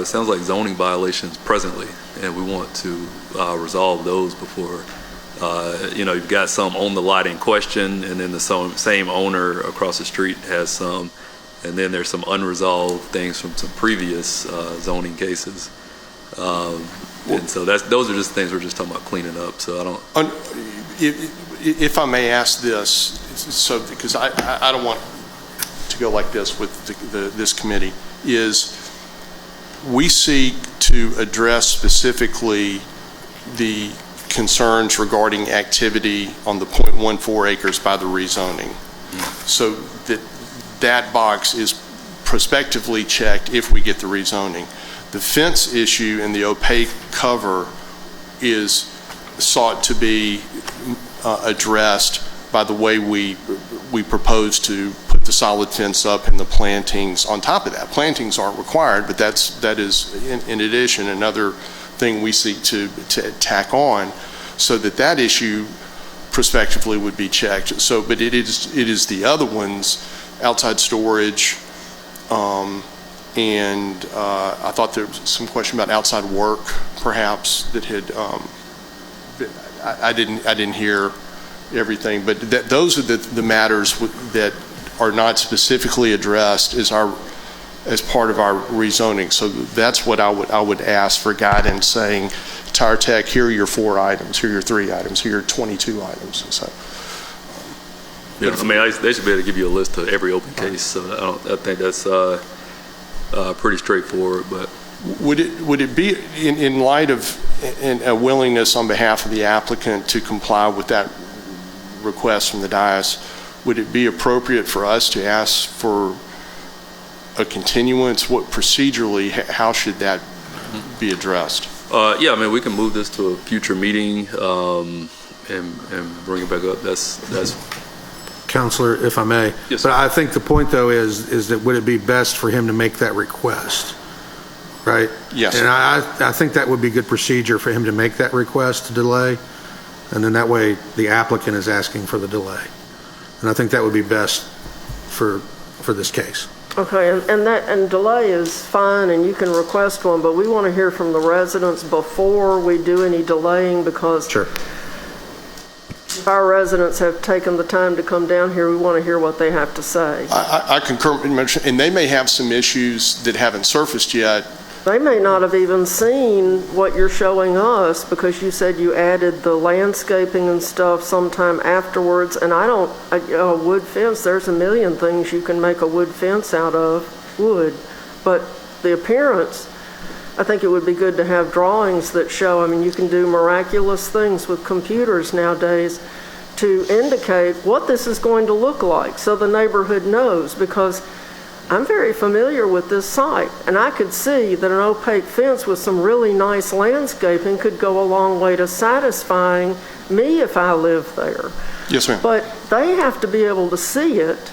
sounds like zoning violations presently, and we want to resolve those before, you've got some on the lot in question, and then the same owner across the street has some, and then there's some unresolved things from some previous zoning cases. And so those are just things we're just talking about cleaning up. So I don't. If I may ask this, because I don't want to go like this with this committee, is we seek to address specifically the concerns regarding activity on the 0.14 acres by the rezoning, so that box is prospectively checked if we get the rezoning. The fence issue and the opaque cover is sought to be addressed by the way we propose to put the solid fence up and the plantings on top of that. Plantings aren't required, but that is in addition another thing we seek to tack on, so that issue prospectively would be checked. So, but it is the other ones, outside storage. And I thought there was some question about outside work, perhaps, that had I didn't hear everything, but those are the matters that are not specifically addressed as part of our rezoning. So that's what I would ask for guidance, saying, Tire Tech, here are your 4 items, here are your 3 items, here are your 22 items. And so. Yeah, I mean, they should be able to give you a list of every open case. So I think that's pretty straightforward. But would it be in light of a willingness on behalf of the applicant to comply with that request from the dais, would it be appropriate for us to ask for a continuance? What procedurally, how should that be addressed? Yeah, I mean, we can move this to a future meeting and bring it back up. That's. Counselor, if I may. Yes, but I think the point, though, is that would it be best for him to make that request, right? Yes. And I think that would be good procedure for him to make that request to delay, and then that way the applicant is asking for the delay. And I think that would be best for this case. Okay, and delay is fine, and you can request one, but we want to hear from the residents before we do any delaying, because Sure. if our residents have taken the time to come down here, we want to hear what they have to say. I concur, and they may have some issues that haven't surfaced yet They may not have even seen what you're showing us because you said you added the landscaping and stuff sometime afterwards. And a wood fence, there's a million things you can make a wood fence out of, wood. But the appearance, I think it would be good to have drawings that show, I mean, you can do miraculous things with computers nowadays to indicate what this is going to look like so the neighborhood knows, because I'm very familiar with this site, and I could see that an opaque fence with some really nice landscaping could go a long way to satisfying me if I live there. Yes, ma'am. But they have to be able to see it,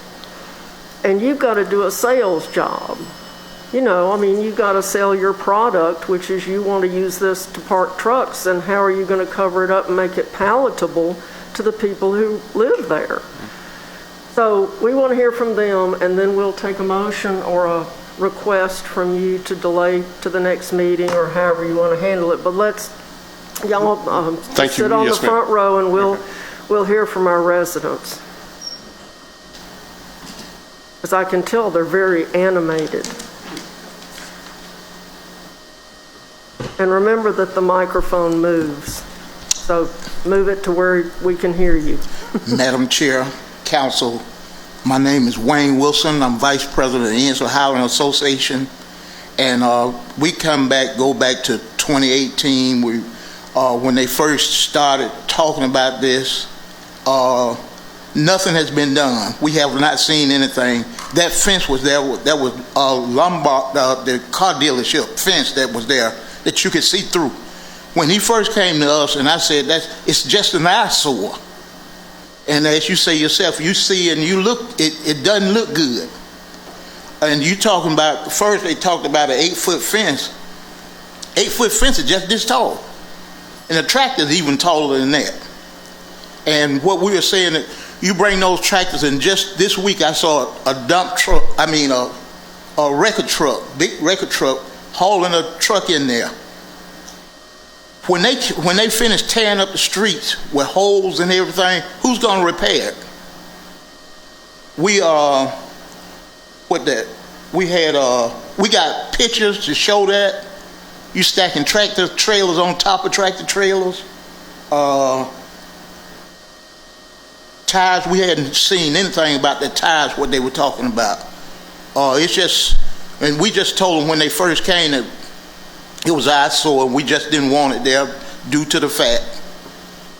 and you've got to do a sales job. You know, I mean, you've got to sell your product, which is you want to use this to park trucks, and how are you going to cover it up and make it palatable to the people who live there? So we want to hear from them, and then we'll take a motion or a request from you to delay to the next meeting or however you want to handle it. But y'all sit on the front row, and we'll hear from our residents. As I can tell, they're very animated. And remember that the microphone moves. So move it to where we can hear you. Madam Chair, Council, my name is Wayne Wilson. I'm Vice President of the Ensler Highland Association. And we go back to 2018 when they first started talking about this. Nothing has been done. We have not seen anything. That fence was there. That was Lombard, the car dealership fence that was there that you could see through. When he first came to us, and I said, it's just an eyesore. And as you say yourself, you see and you look, it doesn't look good. And you talking about, first they talked about an 8-foot fence. 8-foot fence is just this tall. And the tractor is even taller than that. And what we were saying, that you bring those tractors, and just this week I saw a dump truck, a record truck, big record truck, hauling a truck in there. When they finish tearing up the streets with holes and everything, who's going to repair it? We got pictures to show that. You stacking tractor trailers on top of tractor trailers. Tires, we hadn't seen anything about the tires, what they were talking about. It's just, and we just told them when they first came that it was eyesore, and we just didn't want it there due to the fact.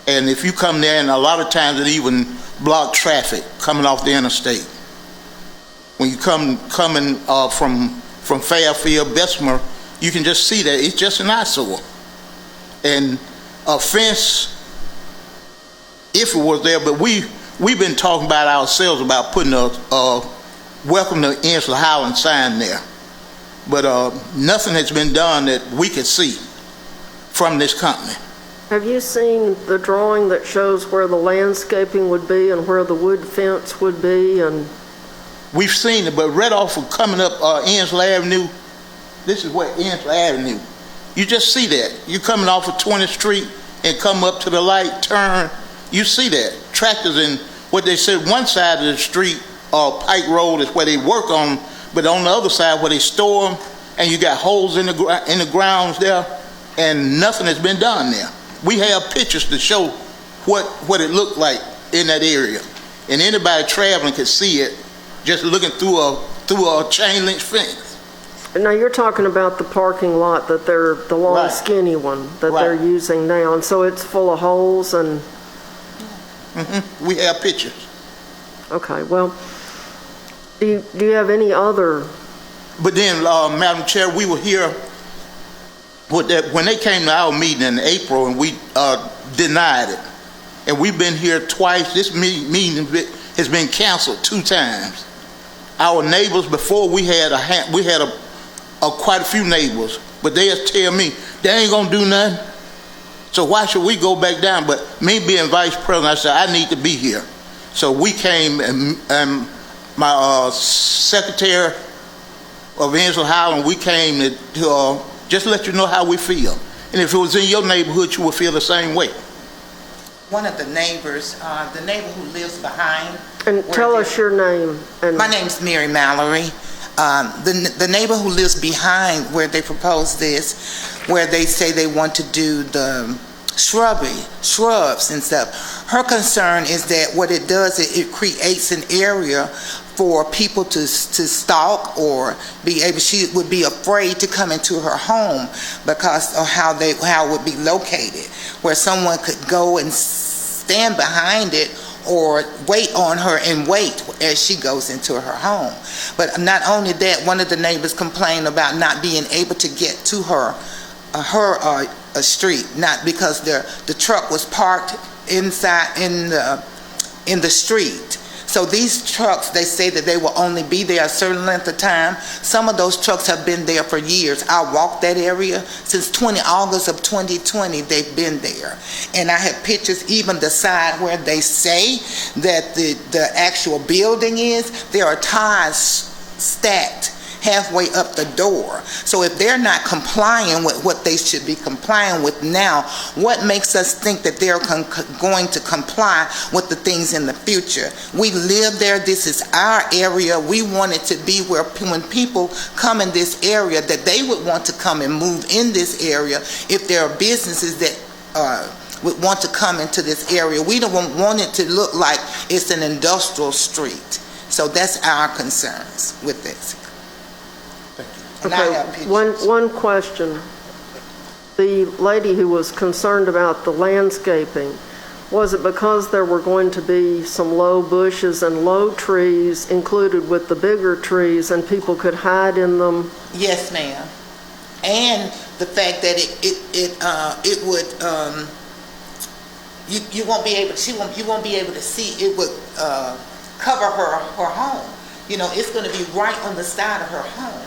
And if you come there, and a lot of times it even block traffic coming off the interstate. When you coming from Fairfield, Bessemer, you can just see that it's just an eyesore. And a fence, if it was there, but we've been talking about ourselves about putting a welcome to Ensler Highland sign there. But nothing has been done that we could see from this company. Have you seen the drawing that shows where the landscaping would be and where the wood fence would be? And we've seen it, but right off of coming up Ensler Avenue, this is where Ensler Avenue, you just see that. You're coming off of 20th Street and come up to the light, turn, you see that. Tractors in what they said one side of the street, Pike Road, is where they work on, but on the other side where they store them, and you got holes in the grounds there, and nothing has been done there. We have pictures to show what it looked like in that area, and anybody traveling could see it just looking through a chain link fence. now you're talking about the parking lot that the long Right. skinny one that Right. they're using now, and so it's full of holes and. We have pictures. Okay, well, do you have any other? But then, Madam Chair, we were here when they came to our meeting in April, and we denied it. And we've been here twice. This meeting has been canceled 2 times. Our neighbors, before we had quite a few neighbors, but they just tell me they ain't gonna do nothing. So why should we go back down? But me being vice president, I said I need to be here. So we came, and my secretary of Ensler Highland, we came to just let you know how we feel. And if it was in your neighborhood, you would feel the same way. One of the neighbors, the neighbor who lives behind. And tell us your name. And my name's Mary Mallory. the neighbor who lives behind where they propose this, where they say they want to do the shrubs and stuff, her concern is that what it does, it creates an area for people to stalk or be able, she would be afraid to come into her home because of how it would be located, where someone could go and stand behind it or wait on her and wait as she goes into her home. But not only that, one of the neighbors complained about not being able to get to her street, not because the truck was parked inside in the street. So these trucks, they say that they will only be there a certain length of time. Some of those trucks have been there for years. I walked that area since August of 2020, they've been there. And I have pictures, even the side where they say that the actual building is, there are tires stacked halfway up the door. So if they're not complying with what they should be complying with now, what makes us think that they're going to comply with the things in the future? We live there. This is our area. We want it to be where when people come in this area, that they would want to come and move in this area. If there are businesses that would want to come into this area, we don't want it to look like it's an industrial street. So that's our concerns with this. Okay, one question. The lady who was concerned about the landscaping, was it because there were going to be some low bushes and low trees included with the bigger trees and people could hide in them? Yes, ma'am. And the fact that it would you won't be able to see, it would cover her home. You know, it's going to be right on the side of her home.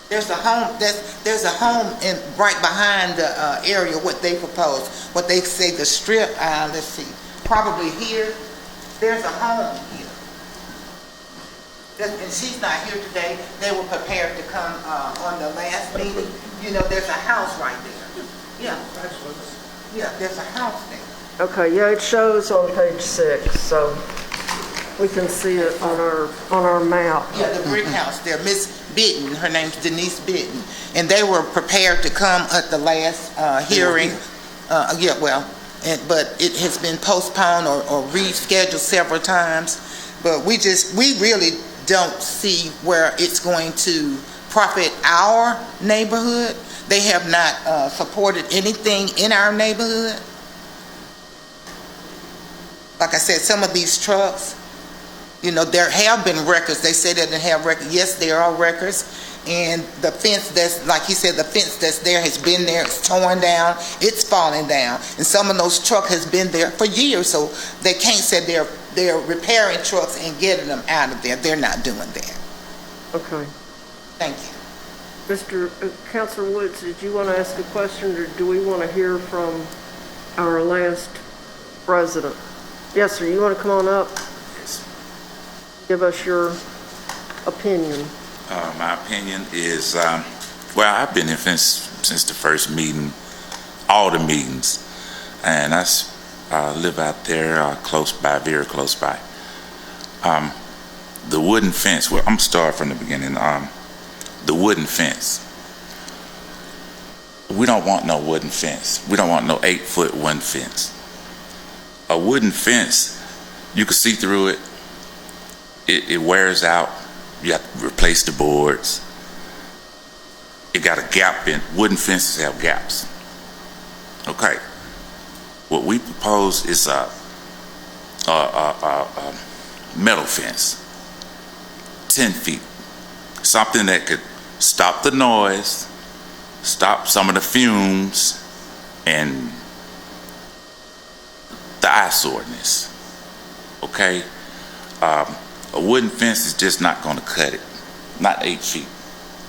There's a home right behind the area what they propose, what they say the strip. Let's see, probably here. There's a home here, and she's not here today. They were prepared to come on the last meeting. You know, there's a house right there. Yeah, there's a house there. Okay, yeah, it shows on page 6, so we can see it on our map. Yeah, the brick house there. Miss Bitten, her name's Denise Bitten, and they were prepared to come at the last hearing. But it has been postponed or rescheduled several times. But we really don't see where it's going to profit our neighborhood. They have not supported anything in our neighborhood. Like I said, some of these trucks, you know, there have been records. They say they didn't have records. Yes, there are records. And the fence that's, like he said, the fence that's there has been there. It's torn down. It's falling down. And some of those trucks has been there for years. So they can't say they're repairing trucks and getting them out of there. They're not doing that. Okay. Thank you. Councilor Woods, did you want to ask a question, or do we want to hear from our last resident? Yes, sir. You want to come on up? Give us your opinion. My opinion is, well, I've been here since the first meeting, all the meetings, and I live out there close by, very close by. The wooden fence, well, I'm starting from the beginning. The wooden fence. We don't want no wooden fence. We don't want no 8-foot wooden fence. A wooden fence, you can see through it. It wears out. You have to replace the boards. It got a gap in. Wooden fences have gaps. Okay. What we propose is a metal fence, 10 feet. Something that could stop the noise, stop some of the fumes, and the eyesoreness. Okay? A wooden fence is just not going to cut it. Not 8 feet,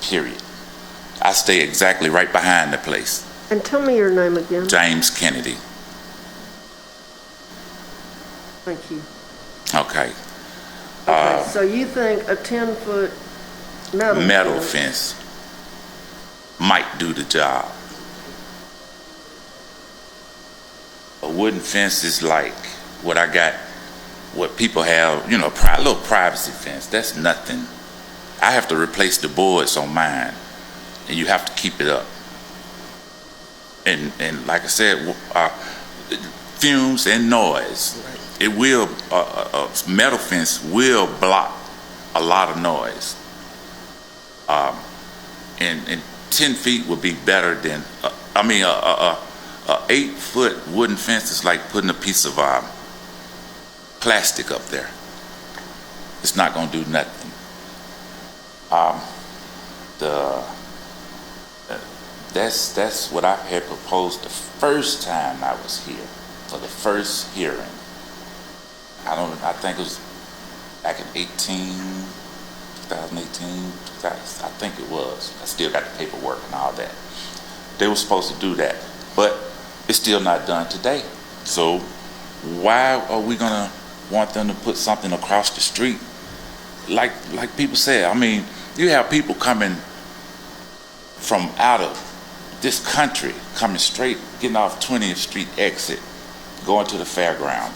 period. I stay exactly right behind the place. And tell me your name again. James Kennedy. Thank you. Okay. Okay, so you think a 10-foot metal fence might do the job. A wooden fence is like what I got, what people have, you know, a little privacy fence. That's nothing. I have to replace the boards on mine, and you have to keep it up. And like I said, fumes and noise. It will, a metal fence will block a lot of noise. And 10 feet would be better than, a 8-foot wooden fence is like putting a piece of plastic up there. It's not going to do nothing. That's what I had proposed the first time I was here, for the first hearing. I think it was back in 2018, I think it was. I still got the paperwork and all that. They were supposed to do that, but it's still not done today. So why are we gonna want them to put something across the street? Like people said, I mean, you have people coming from out of this country, coming straight, getting off 20th Street exit, going to the fairground,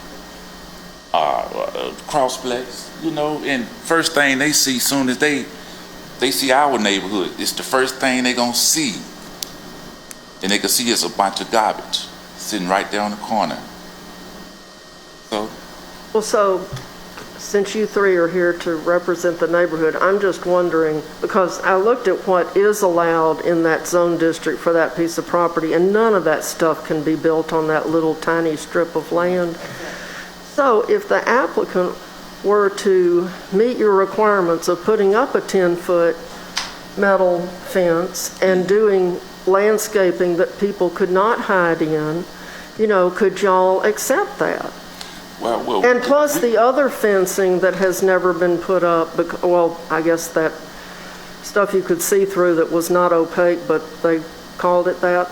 crossplex, you know, and first thing they see soon as they see our neighborhood, it's the first thing they gonna see. And they can see it's a bunch of garbage sitting right there on the corner. So since you three are here to represent the neighborhood, I'm just wondering, because I looked at what is allowed in that zone district for that piece of property, and none of that stuff can be built on that little tiny strip of land. So if the applicant were to meet your requirements of putting up a 10-foot metal fence and doing landscaping that people could not hide in, you know, could y'all accept that? Well, and plus the other fencing that has never been put up, well, I guess that stuff you could see through that was not opaque, but they called it that.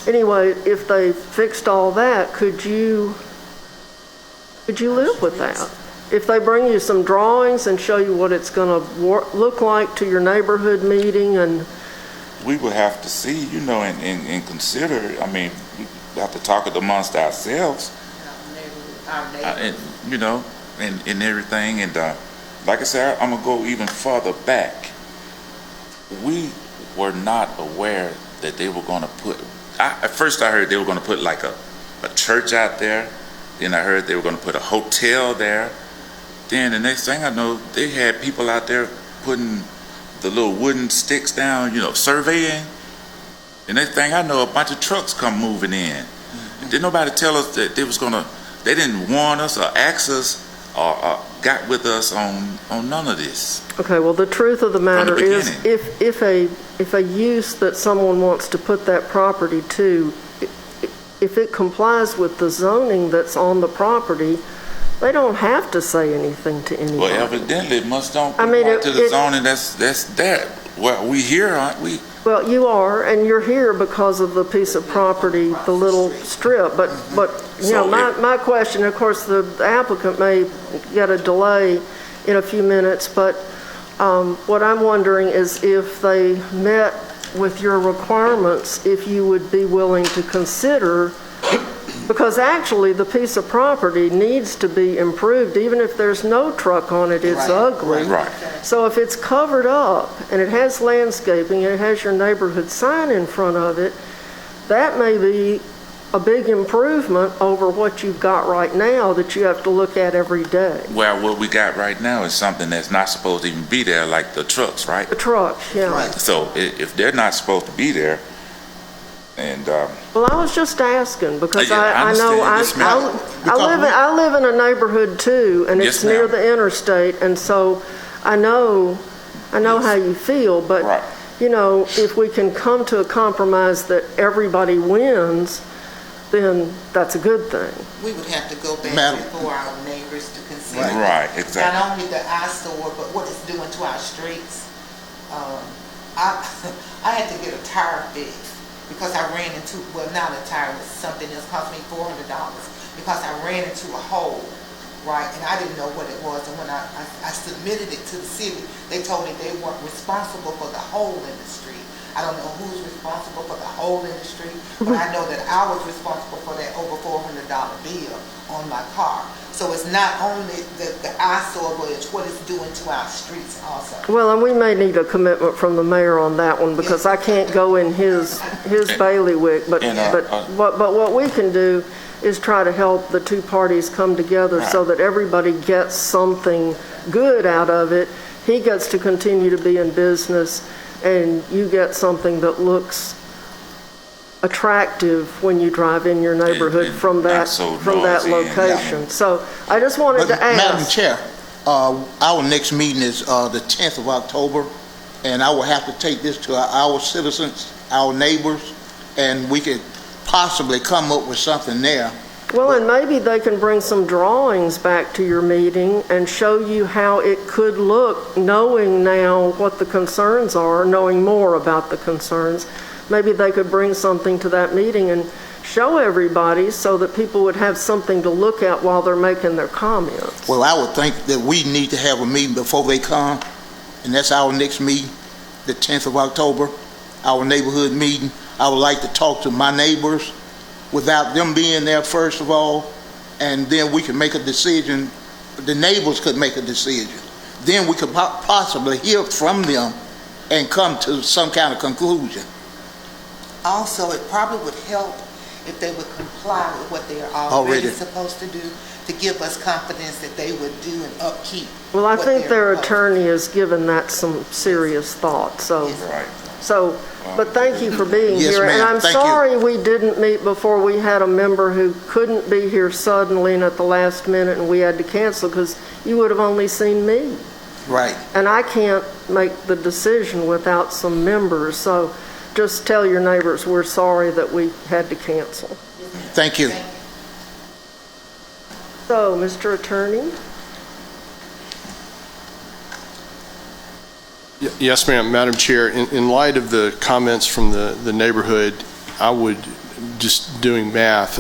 Anyway, if they fixed all that, could you live with that? If they bring you some drawings and show you what it's going to look like to your neighborhood meeting, and we would have to see, you know, and consider, I mean, we have to talk it amongst ourselves. And, you know, and everything. And like I said, I'm going to go even further back. We were not aware that they were going to put, at first I heard they were going to put like a church out there. Then I heard they were going to put a hotel there. Then the next thing I know, they had people out there putting the little wooden sticks down, you know, surveying. The next thing I know, a bunch of trucks come moving in. And didn't nobody tell us that they didn't warn us or ask us or got with us on none of this. Okay, well, the truth of the matter is, if a use that someone wants to put that property to, if it complies with the zoning that's on the property, they don't have to say anything to anybody. Well, evidently it must don't comply to the zoning that's there. Well, we here, aren't we? Well, you are, and you're here because of the piece of property, the little strip. But you know, my question, of course, the applicant may get a delay in a few minutes, but what I'm wondering is if they met with your requirements, if you would be willing to consider, because actually the piece of property needs to be improved. Even if there's no truck on it, it's ugly. Right. So if it's covered up and it has landscaping and it has your neighborhood sign in front of it, that may be a big improvement over what you've got right now that you have to look at every day. Well, what we got right now is something that's not supposed to even be there, like the trucks, right? The trucks, yeah. Right. So if they're not supposed to be there, and well, I was just asking because I know I live in a neighborhood too, and it's near the interstate, and so I know how you feel. But you know, if we can come to a compromise that everybody wins, then that's a good thing. We would have to go back before our neighbors to consider. Right, exactly. Not only the eyesore, but what it's doing to our streets. I had to get a tire fixed because I ran into, well, not a tire, it was something else, cost me $400 because I ran into a hole, right? And I didn't know what it was. And when I submitted it to the city, they told me they weren't responsible for the hole in the street. I don't know who's responsible for the hole in the street, but I know that I was responsible for that over $400 bill on my car. So it's not only the eyesore, but it's what it's doing to our streets also. Well, and we may need a commitment from the mayor on that one, because I can't go in his bailiwick, but what we can do is try to help the two parties come together so that everybody gets something good out of it. He gets to continue to be in business, and you get something that looks attractive when you drive in your neighborhood from that location. So I just wanted to ask. Madam Chair, our next meeting is the 10th of October, and I will have to take this to our citizens, our neighbors, and we could possibly come up with something there. Well, and maybe they can bring some drawings back to your meeting and show you how it could look, knowing now what the concerns are, knowing more about the concerns. Maybe they could bring something to that meeting and show everybody so that people would have something to look at while they're making their comments. Well, I would think that we need to have a meeting before they come, and that's our next meeting, the 10th of October, our neighborhood meeting. I would like to talk to my neighbors without them being there, first of all, and then we can make a decision. The neighbors could make a decision. Then we could possibly hear from them and come to some kind of conclusion. Also, it probably would help if they would comply with what they are already supposed to do, to give us confidence that they would do and upkeep. Well, I think their attorney has given that some serious thought. But thank you for being here. Ma'am. And I'm Thank sorry you. we didn't meet before we had a member who couldn't be here suddenly and at the last minute, and we had to cancel, because you would have only seen me. Right. And I can't make the decision without some members. So just tell your neighbors we're sorry that we had to cancel. Thank you. So, Mr. Attorney? Yes, ma'am. Madam Chair, in light of the comments from the neighborhood, I would, just doing math,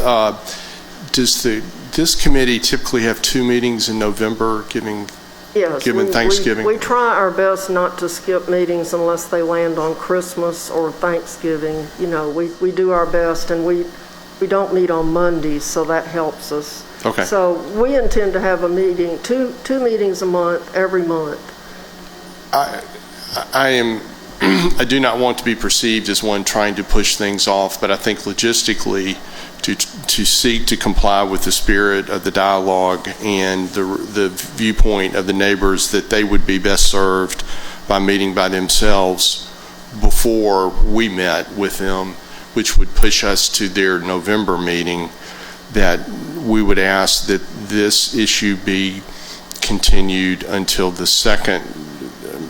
does this committee typically have 2 meetings in November, given Thanksgiving? We try our best not to skip meetings unless they land on Christmas or Thanksgiving. You know, we do our best, and we don't meet on Mondays, so that helps us. Okay. So we intend to have a meeting, two meetings a month, every month. I do not want to be perceived as one trying to push things off, but I think logistically, to seek to comply with the spirit of the dialogue and the viewpoint of the neighbors, that they would be best served by meeting by themselves before we met with them, which would push us to their November meeting, that we would ask that this issue be continued until the second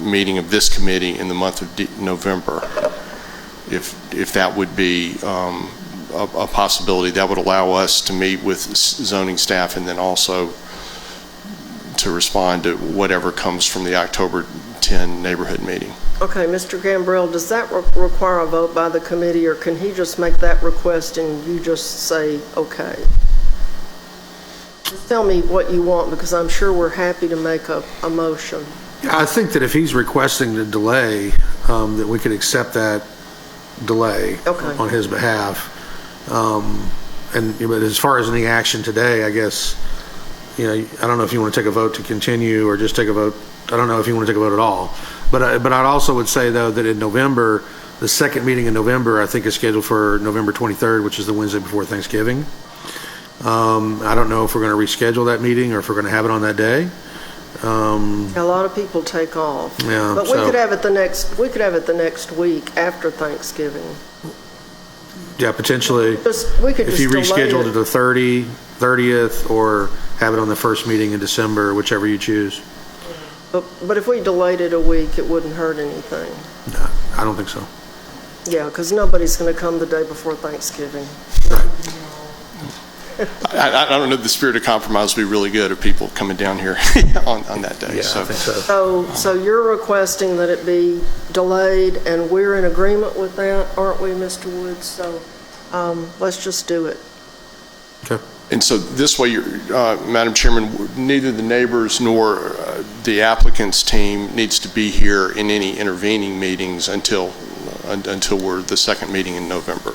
meeting of this committee in the month of November. If that would be a possibility, that would allow us to meet with zoning staff and then also to respond to whatever comes from the October 10 neighborhood meeting. Okay, Mr. Gambrell, does that require a vote by the committee, or can he just make that request and you just say, okay? Just tell me what you want, because I'm sure we're happy to make a motion. Yeah, I think that if he's requesting the delay, that we could accept that delay on his behalf. But as far as any action today, I guess, I don't know if you want to take a vote to continue or just take a vote. I don't know if you want to take a vote at all. But I also would say, though, that in November, the second meeting in November, I think is scheduled for November 23rd, which is the Wednesday before Thanksgiving. I don't know if we're going to reschedule that meeting or if we're going to have it on that day. A lot of people take off. Yeah, but we could have it the next week after Thanksgiving. Yeah, potentially. We could if you rescheduled it to 30th, or have it on the first meeting in December, whichever you choose. But if we delayed it a week, it wouldn't hurt anything. No, I don't think so. Yeah, because nobody's going to come the day before Thanksgiving. Right. I don't know, the spirit of compromise would be really good if people coming down here on that day. Yeah, I think so. So you're requesting that it be delayed, and we're in agreement with that, aren't we, Mr. Woods? So let's just do it. Okay. And so this way, Madam Chairman, neither the neighbors nor the applicant's team needs to be here in any intervening meetings until until we're the second meeting in November.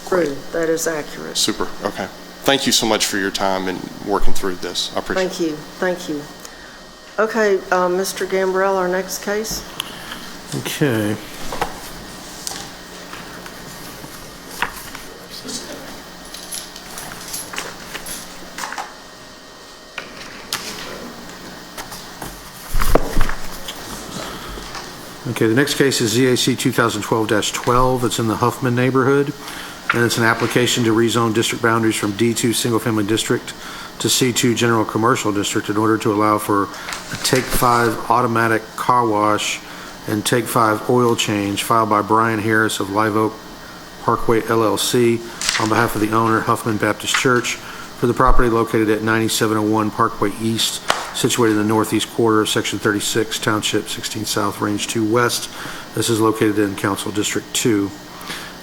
True, that is accurate. Super. Okay. Thank you so much for your time and working through this. I appreciate it. Thank you. Okay, Mr. Gambrell, our next case. Okay. Okay, the next case is ZAC 2012-12. It's in the Huffman neighborhood, and it's an application to rezone district boundaries from D2 Single Family District to C2 General Commercial District in order to allow for a Take 5 automatic car wash and Take 5 oil change filed by Brian Harris of Live Oak Parkway LLC on behalf of the owner, Huffman Baptist Church, for the property located at 9701 Parkway East, situated in the northeast quarter of Section 36, Township 16 South, Range 2 West. This is located in Council District 2.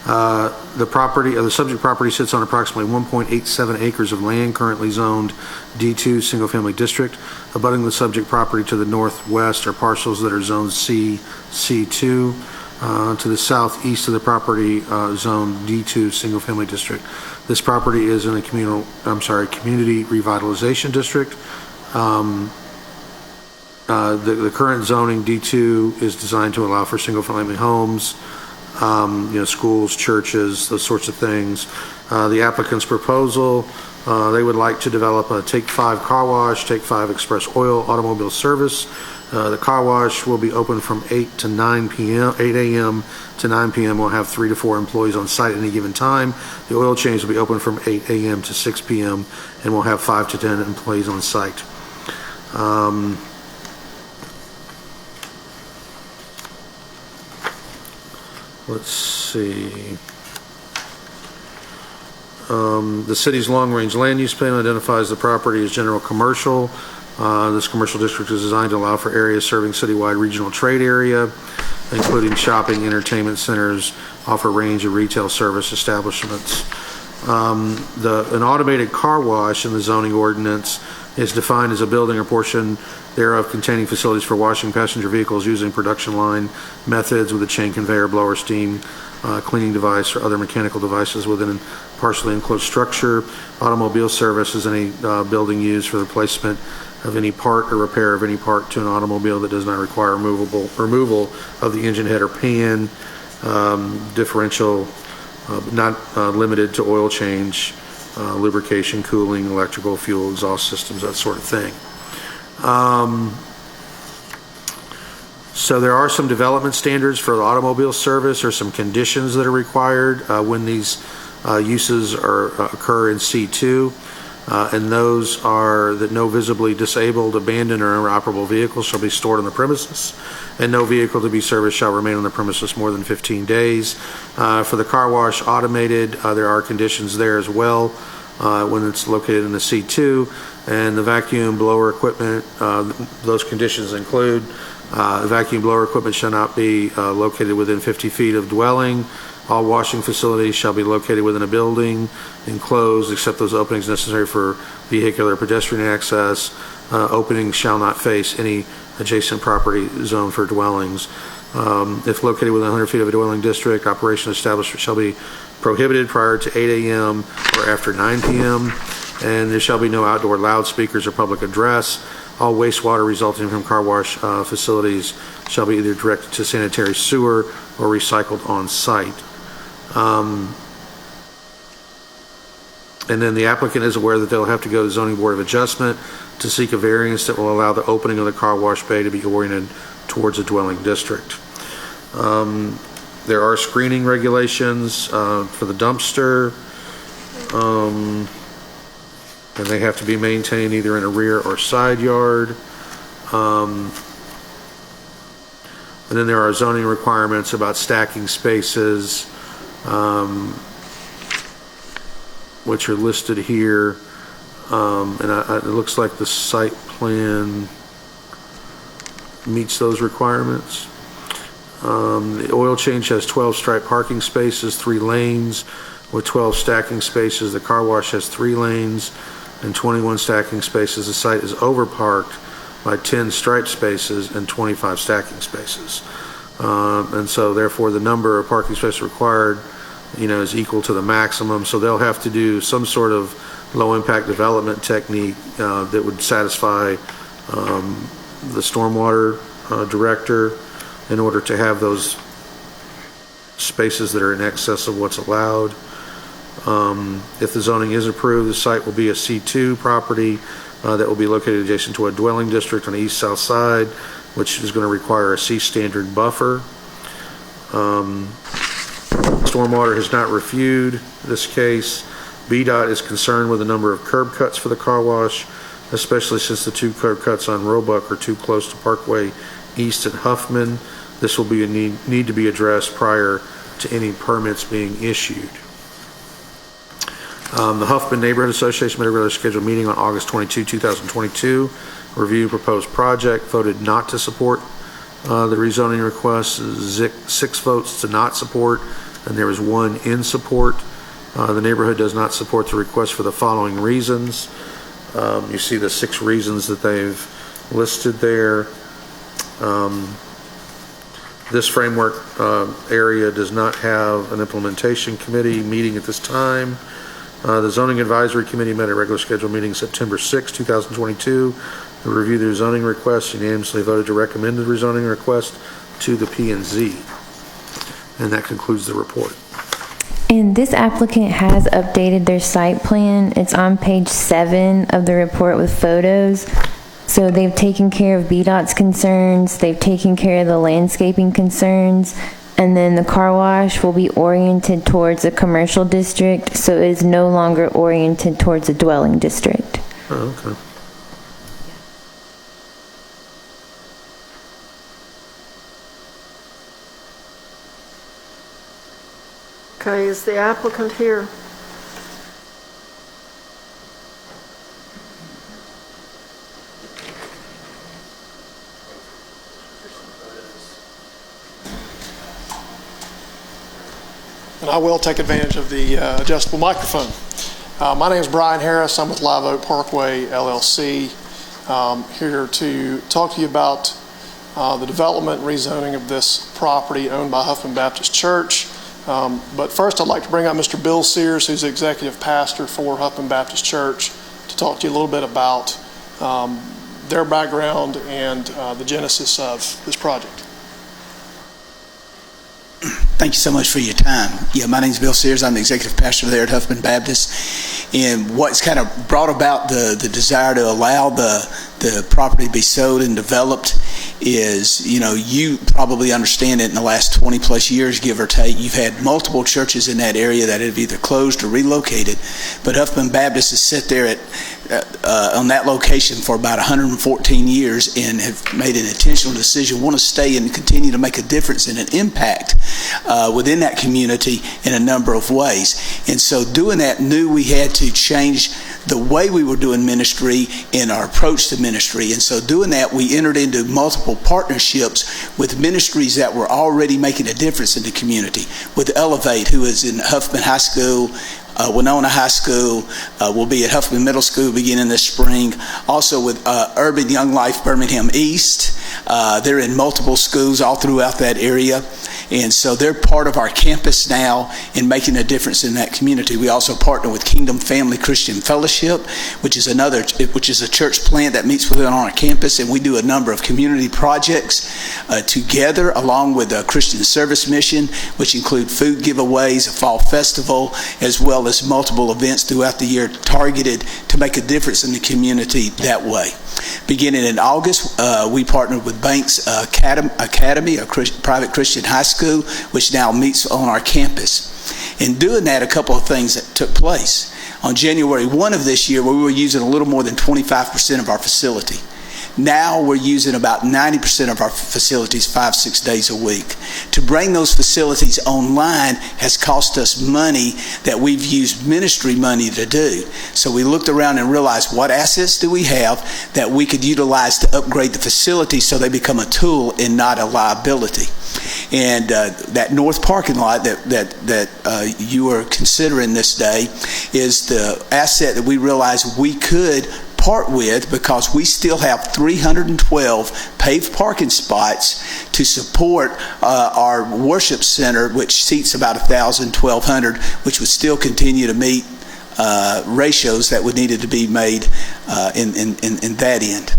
The subject property sits on approximately 1.87 acres of land currently zoned D2 Single Family District. Abutting the subject property to the northwest are parcels that are zoned C, C2. To the southeast of the property zoned D2 Single Family District. This property is in a community revitalization district. The current zoning D2 is designed to allow for single family homes, schools, churches, those sorts of things. The applicant's proposal, they would like to develop a Take 5 car wash, Take 5 express oil automobile service. The car wash will be open from 8 a.m. to 9 p.m. We'll have 3 to 4 employees on site at any given time. The oil change will be open from 8 a.m. to 6 p.m. and we'll have 5 to 10 employees on site. Let's see. The city's long-range land use plan identifies the property as general commercial. This commercial district is designed to allow for areas serving citywide regional trade area, including shopping, entertainment centers, offer a range of retail service establishments. An automated car wash in the zoning ordinance is defined as a building or portion thereof containing facilities for washing passenger vehicles using production line methods with a chain conveyor, blower, steam, cleaning device, or other mechanical devices within a partially enclosed structure. Automobile service is any building used for the replacement of any part or repair of any part to an automobile that does not require removal of the engine head or pan, differential, not limited to oil change, lubrication, cooling, electrical, fuel, exhaust systems, that sort of thing. So there are some development standards for the automobile service, or some conditions that are required when these uses occur in C2. And those are that no visibly disabled, abandoned, or inoperable vehicles shall be stored on the premises, and no vehicle to be serviced shall remain on the premises more than 15 days. For the car wash automated, there are conditions there as well when it's located in the C2, and the vacuum blower equipment, those conditions include vacuum blower equipment shall not be located within 50 feet of dwelling. All washing facilities shall be located within a building, enclosed, except those openings necessary for vehicular or pedestrian access. Openings shall not face any adjacent property zone for dwellings. If located within 100 feet of a dwelling district, operation establishment shall be prohibited prior to 8 a.m. or after 9 p.m., and there shall be no outdoor loudspeakers or public address. All wastewater resulting from car wash facilities shall be either directed to sanitary sewer or recycled on site. And then the applicant is aware that they'll have to go to the Zoning Board of Adjustment to seek a variance that will allow the opening of the car wash bay to be oriented towards a dwelling district. There are screening regulations for the dumpster, and they have to be maintained either in a rear or side yard. And then there are zoning requirements about stacking spaces, which are listed here. And it looks like the site plan meets those requirements. The oil change has 12 striped parking spaces, 3 lanes with 12 stacking spaces. The car wash has 3 lanes and 21 stacking spaces. The site is overparked by 10 striped spaces and 25 stacking spaces. And so therefore the number of parking spaces required, is equal to the maximum. So they'll have to do some sort of low-impact development technique that would satisfy the stormwater director in order to have those spaces that are in excess of what's allowed. If the zoning is approved, the site will be a C2 property that will be located adjacent to a dwelling district on the east-south side, which is going to require a C standard buffer. Stormwater has not reviewed this case. VDOT is concerned with the number of curb cuts for the car wash, especially since the 2 curb cuts on Roebuck are too close to Parkway East and Huffman. This will be a need to be addressed prior to any permits being issued. The Huffman Neighborhood Association made a regular scheduled meeting on August 22, 2022. Review proposed project, voted not to support the rezoning request, 6 votes to not support, and there was 1 in support. The neighborhood does not support the request for the following reasons. You see the 6 reasons that they've listed there. This framework area does not have an implementation committee meeting at this time. The Zoning Advisory Committee met a regular scheduled meeting September 6, 2022. To review the rezoning request, unanimously voted to recommend the rezoning request to the P&Z. And that concludes the report. And this applicant has updated their site plan. It's on page 7 of the report with photos. So they've taken care of BDOT's concerns, they've taken care of the landscaping concerns, and then the car wash will be oriented towards a commercial district, so it is no longer oriented towards a dwelling district. Oh, okay. Okay, is the applicant here? And I will take advantage of the adjustable microphone. My name is Brian Harris. I'm with Live Oak Parkway, LLC. Here to talk to you about the development and rezoning of this property owned by Huffman Baptist Church. But first I'd like to bring up Mr. Bill Sears, who's the executive pastor for Huffman Baptist Church, to talk to you a little bit about their background and the genesis of this project. Thank you so much for your time. Yeah, my name is Bill Sears. I'm the executive pastor there at Huffman Baptist. And what's kind of brought about the desire to allow the property to be sold and developed is, you probably understand it in the last 20 plus years, give or take, you've had multiple churches in that area that have either closed or relocated. But Huffman Baptist has sat there on that location for about 114 years and have made an intentional decision, want to stay and continue to make a difference and an impact within that community in a number of ways. And so doing that, knew we had to change the way we were doing ministry and our approach to ministry. And so doing that, we entered into multiple partnerships with ministries that were already making a difference in the community. With Elevate, who is in Huffman High School, Winona High School, will be at Huffman Middle School beginning this spring. Also with Urban Young Life Birmingham East. They're in multiple schools all throughout that area. And so they're part of our campus now in making a difference in that community. We also partner with Kingdom Family Christian Fellowship, which is a church plant that meets within our campus, and we do a number of community projects together, along with a Christian Service Mission, which include food giveaways, a fall festival, as well as multiple events throughout the year targeted to make a difference in the community that way. Beginning in August, we partnered with Banks Academy, a private Christian high school, which now meets on our campus. In doing that, a couple of things that took place. On January 1 of this year, we were using a little more than 25% of our facility. Now we're using about 90% of our facilities 5-6 days a week. To bring those facilities online has cost us money that we've used ministry money to do. So we looked around and realized, what assets do we have that we could utilize to upgrade the facilities so they become a tool and not a liability? And that north parking lot that you are considering this day is the asset that we realized we could part with because we still have 312 paved parking spots to support our worship center, which seats about 1,000, 1,200, which would still continue to meet ratios that would needed to be made in that end.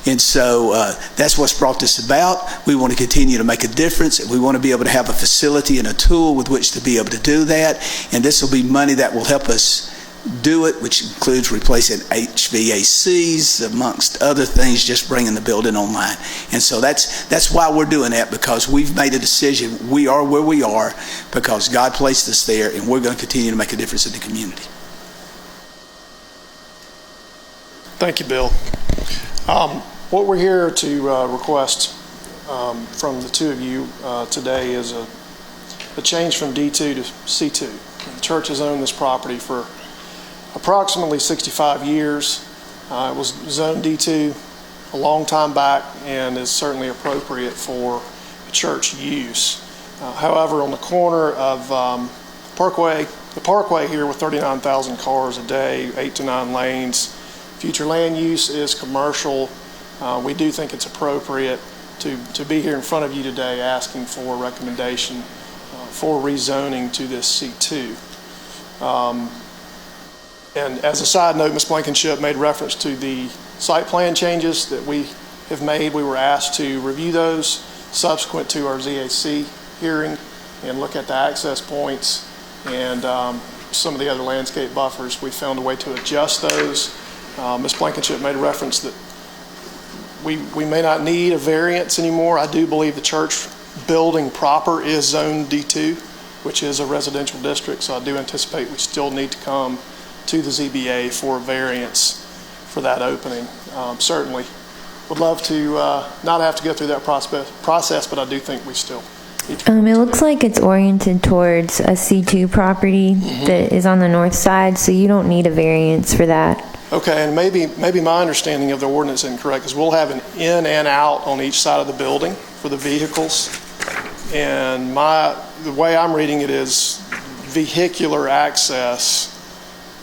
And so that's what's brought this about. We want to continue to make a difference. We want to be able to have a facility and a tool with which to be able to do that. And this will be money that will help us do it, which includes replacing HVACs, amongst other things, just bringing the building online. And so that's why we're doing that, because we've made a decision. We are where we are because God placed us there, and we're going to continue to make a difference in the community. Thank you, Bill. What we're here to request from the two of you today is a change from D2 to C2. The church has owned this property for approximately 65 years. It was zoned D2 a long time back and is certainly appropriate for church use. However, on the corner of the Parkway here with 39,000 cars a day, 8 to 9 lanes, future land use is commercial. We do think it's appropriate to be here in front of you today asking for a recommendation for rezoning to this C2. And as a side note, Ms. Blankenship made reference to the site plan changes that we have made. We were asked to review those subsequent to our ZAC hearing and look at the access points and some of the other landscape buffers. We found a way to adjust those. Ms. Blankenship made a reference that we may not need a variance anymore. I do believe the church building proper is zone D2, which is a residential district, so I do anticipate we still need to come to the ZBA for a variance for that opening. Certainly would love to not have to go through that process, but I do think we still need to. It looks like it's oriented towards a C2 property that is on the north side, so you don't need a variance for that. Okay, and maybe my understanding of the ordinance is incorrect, because we'll have an in and out on each side of the building for the vehicles. And the way I'm reading it is vehicular access,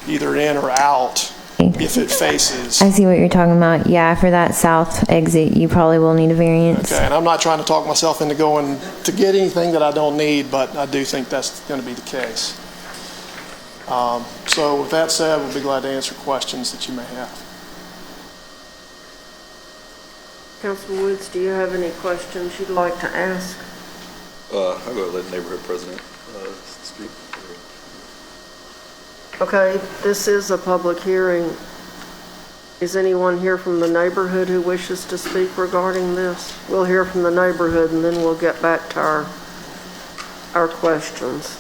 either in or out, if it faces. I see what you're talking about. Yeah, for that south exit, you probably will need a variance. Okay, and I'm not trying to talk myself into going to get anything that I don't need, but I do think that's going to be the case. So with that said, we'll be glad to answer questions that you may have. Councilman Woods, do you have any questions you'd like to ask? I'll go ahead and let the neighborhood president speak. Okay, this is a public hearing. Is anyone here from the neighborhood who wishes to speak regarding this? We'll hear from the neighborhood and then we'll get back to our questions.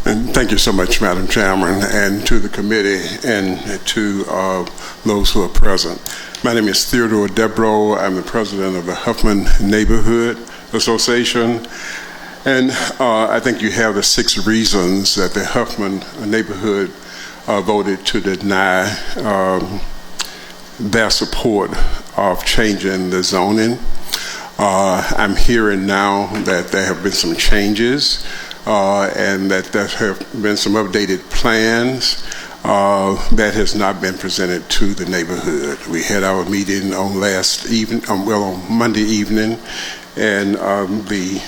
And thank you so much, Madam Chairman, and to the committee and to those who are present. My name is Theodore Debro. I'm the president of the Huffman Neighborhood Association. And I think you have the 6 reasons that the Huffman Neighborhood voted to deny their support of changing the zoning. I'm hearing now that there have been some changes and that there have been some updated plans that has not been presented to the neighborhood. We had our meeting on on Monday evening, and the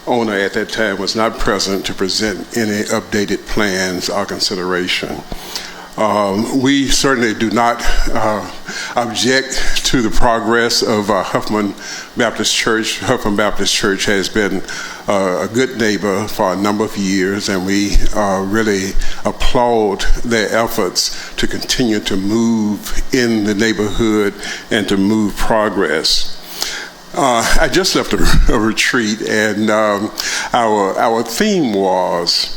owner at that time was not present to present any updated plans or consideration. We certainly do not object to the progress of Huffman Baptist Church. Huffman Baptist Church has been a good neighbor for a number of years, and we really applaud their efforts to continue to move in the neighborhood and to move progress. I just left a retreat, and our theme was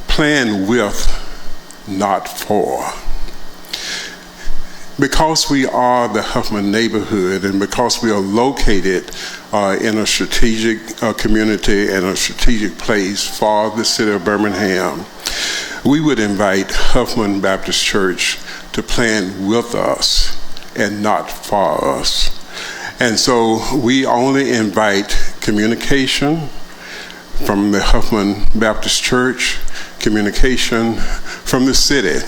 plan with, not for. Because we are the Huffman neighborhood and because we are located in a strategic community and a strategic place for the city of Birmingham, we would invite Huffman Baptist Church to plan with us and not for us. And so we only invite communication from the Huffman Baptist Church communication from the city.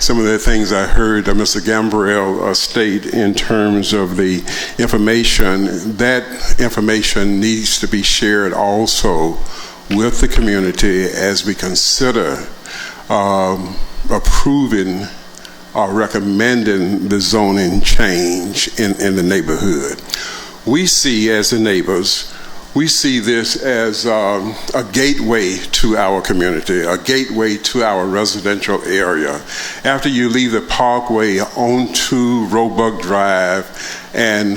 Some of the things I heard Mr. Gambrell state in terms of the information, that information needs to be shared also with the community as we consider approving or recommending the zoning change in the neighborhood. We see, as the neighbors, we see this as a gateway to our community, a gateway to our residential area. After you leave the parkway onto Roebuck Drive and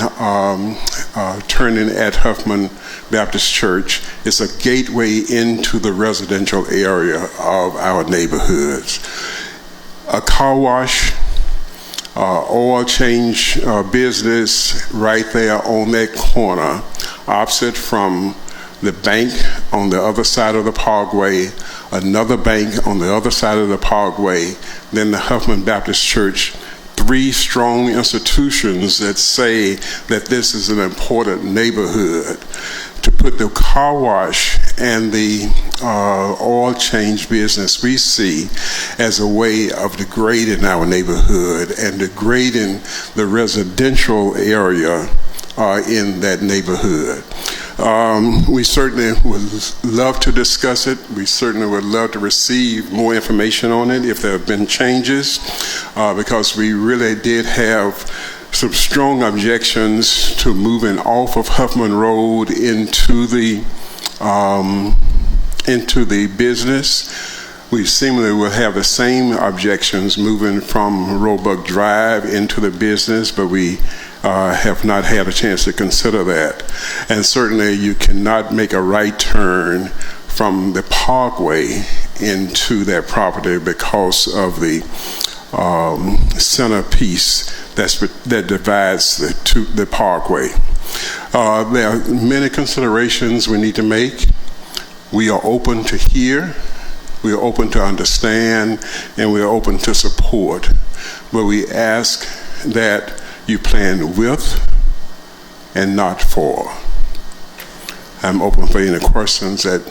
turning at Huffman Baptist Church, it's a gateway into the residential area of our neighborhoods. A car wash, oil change business right there on that corner, opposite from the bank on the other side of the parkway, another bank on the other side of the parkway, then the Huffman Baptist Church. 3 strong institutions that say that this is an important neighborhood. To put the car wash and the oil change business we see as a way of degrading our neighborhood and degrading the residential area in that neighborhood. We certainly would love to discuss it. We certainly would love to receive more information on it if there have been changes, because we really did have some strong objections to moving off of Huffman Road into the business. We seemingly will have the same objections moving from Roebuck Drive into the business, but we have not had a chance to consider that. And certainly you cannot make a right turn from the parkway into that property because of the centerpiece that divides the parkway. There are many considerations we need to make. We are open to hear, we are open to understand, and we are open to support. But we ask that you plan with and not for. I'm open for any questions that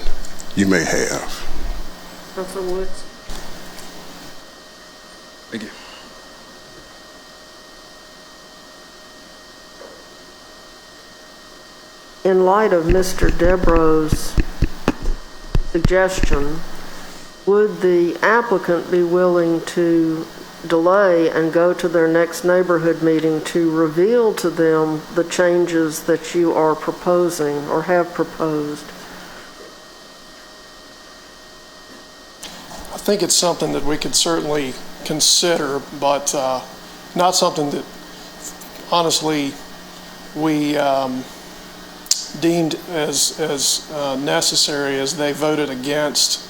you may have. Councilor Woods? Thank you. In light of Mr. Debro's suggestion, would the applicant be willing to delay and go to their next neighborhood meeting to reveal to them the changes that you are proposing or have proposed? I think it's something that we could certainly consider, but not something that honestly we deemed as necessary, as they voted against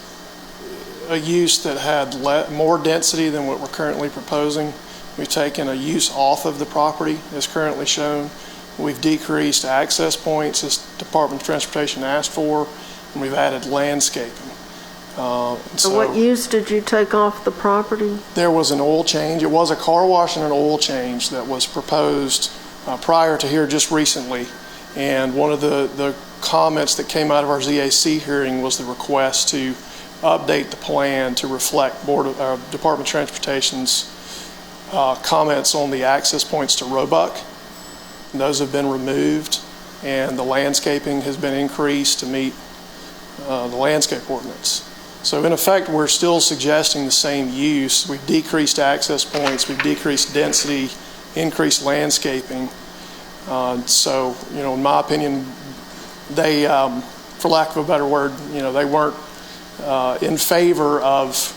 a use that had more density than what we're currently proposing. We've taken a use off of the property as currently shown. We've decreased access points as Department of Transportation asked for, and we've added landscaping. So what use did you take off the property? There was an oil change. It was a car wash and an oil change that was proposed prior to here just recently. And one of the comments that came out of our ZAC hearing was the request to update the plan to reflect Department of Transportation's comments on the access points to Roebuck. And those have been removed, and the landscaping has been increased to meet the landscape ordinance. So in effect, we're still suggesting the same use. We've decreased access points, we've decreased density, increased landscaping. So, in my opinion, they, for lack of a better word, they weren't in favor of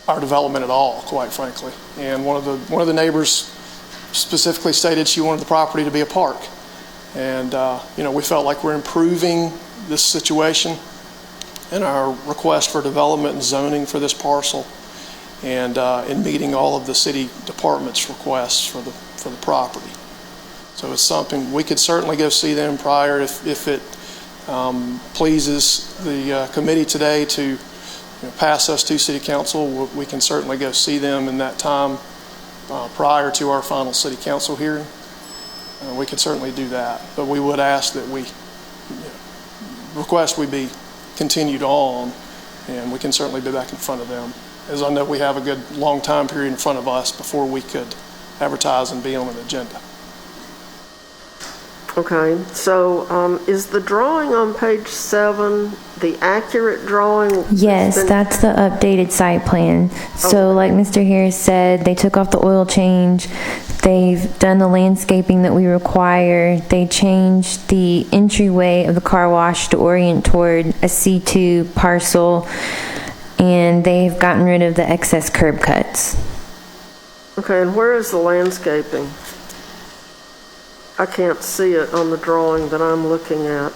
our development at all, quite frankly. And one of the neighbors specifically stated she wanted the property to be a park. And, we felt like we're improving this situation in our request for development and zoning for this parcel, and in meeting all of the city department's requests for the property. So it's something we could certainly go see them prior if it pleases the committee today to pass us to city council. We can certainly go see them in that time prior to our final city council hearing. We could certainly do that, but we would ask that we request we be continued on and we can certainly be back in front of them, as I know we have a good long time period in front of us before we could advertise and be on an agenda. Okay, so is the drawing on page 7 the accurate drawing? Yes, that's the updated site plan. So like Mr. Harris said, they took off the oil change. They've done the landscaping that we require. They changed the entryway of the car wash to orient toward a C2 parcel, and they've gotten rid of the excess curb cuts. Okay, and where is the landscaping? I can't see it on the drawing that I'm looking at.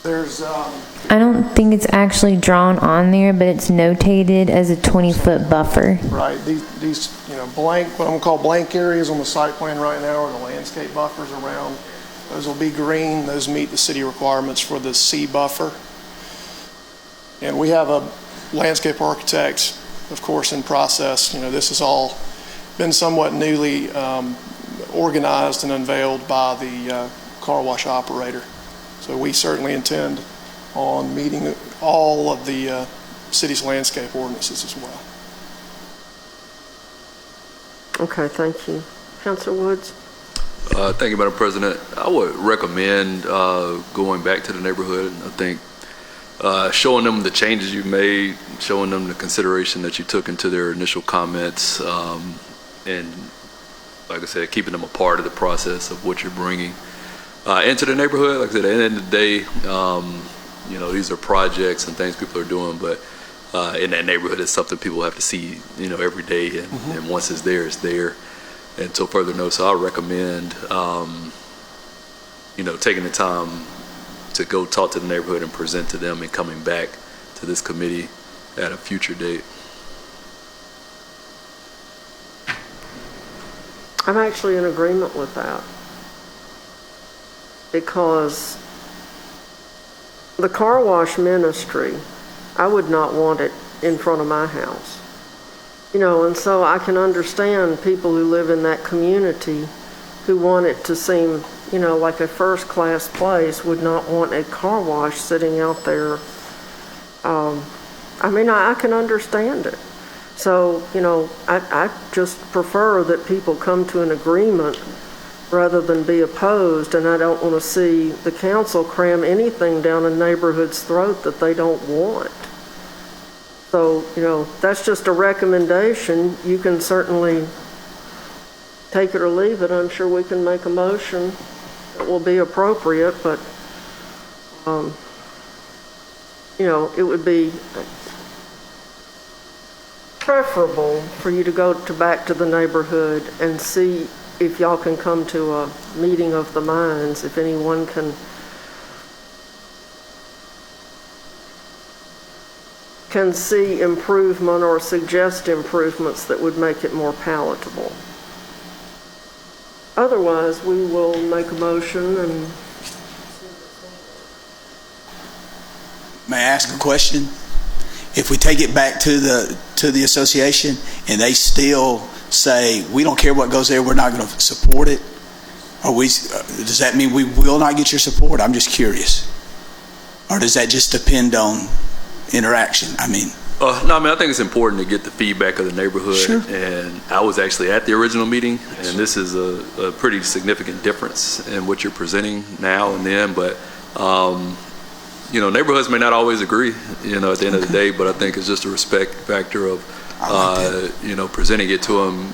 There's I don't think it's actually drawn on there, but it's notated as a 20-foot buffer. right, these blank, what I'm gonna call blank areas on the site plan right now are the landscape buffers around. Those will be green. Those meet the city requirements for the C buffer. And we have a landscape architect, of course, in process. This has all been somewhat newly organized and unveiled by the car wash operator. So we certainly intend on meeting all of the city's landscape ordinances as well. Okay, thank you. Councilor Woods? Thank you, Madam President. I would recommend going back to the neighborhood. I think showing them the changes you made, showing them the consideration that you took into their initial comments, and like I said, keeping them a part of the process of what you're bringing into the neighborhood. Like I said, at the end of the day, these are projects and things people are doing, but in that neighborhood, it's something people have to see, every day, and once it's there, it's there. Until further notice, I recommend, taking the time to go talk to the neighborhood and present to them, and coming back to this committee at a future date. I'm actually in agreement with that, because the car wash ministry, I would not want it in front of my house. And so I can understand people who live in that community who want it to seem, like a first-class place, would not want a car wash sitting out there. I can understand it. So, I just prefer that people come to an agreement rather than be opposed, and I don't want to see the council cram anything down a neighborhood's throat that they don't want. So, that's just a recommendation. You can certainly take it or leave it. I'm sure we can make a motion that will be appropriate, but, it would be preferable for you to go back to the neighborhood and see if y'all can come to a meeting of the minds, if anyone can see improvement or suggest improvements that would make it more palatable. Otherwise, we will make a motion and... May I ask a question? If we take it back to the association and they still say, we don't care what goes there, we're not going to support it, does that mean we will not get your support? I'm just curious. Or does that just depend on interaction? No, I think it's important to get the feedback of the neighborhood. Sure. And I was actually at the original meeting, and this is a pretty significant difference in what you're presenting now and then. But, neighborhoods may not always agree, at the end of the day, but I think it's just a respect factor of, presenting it to them,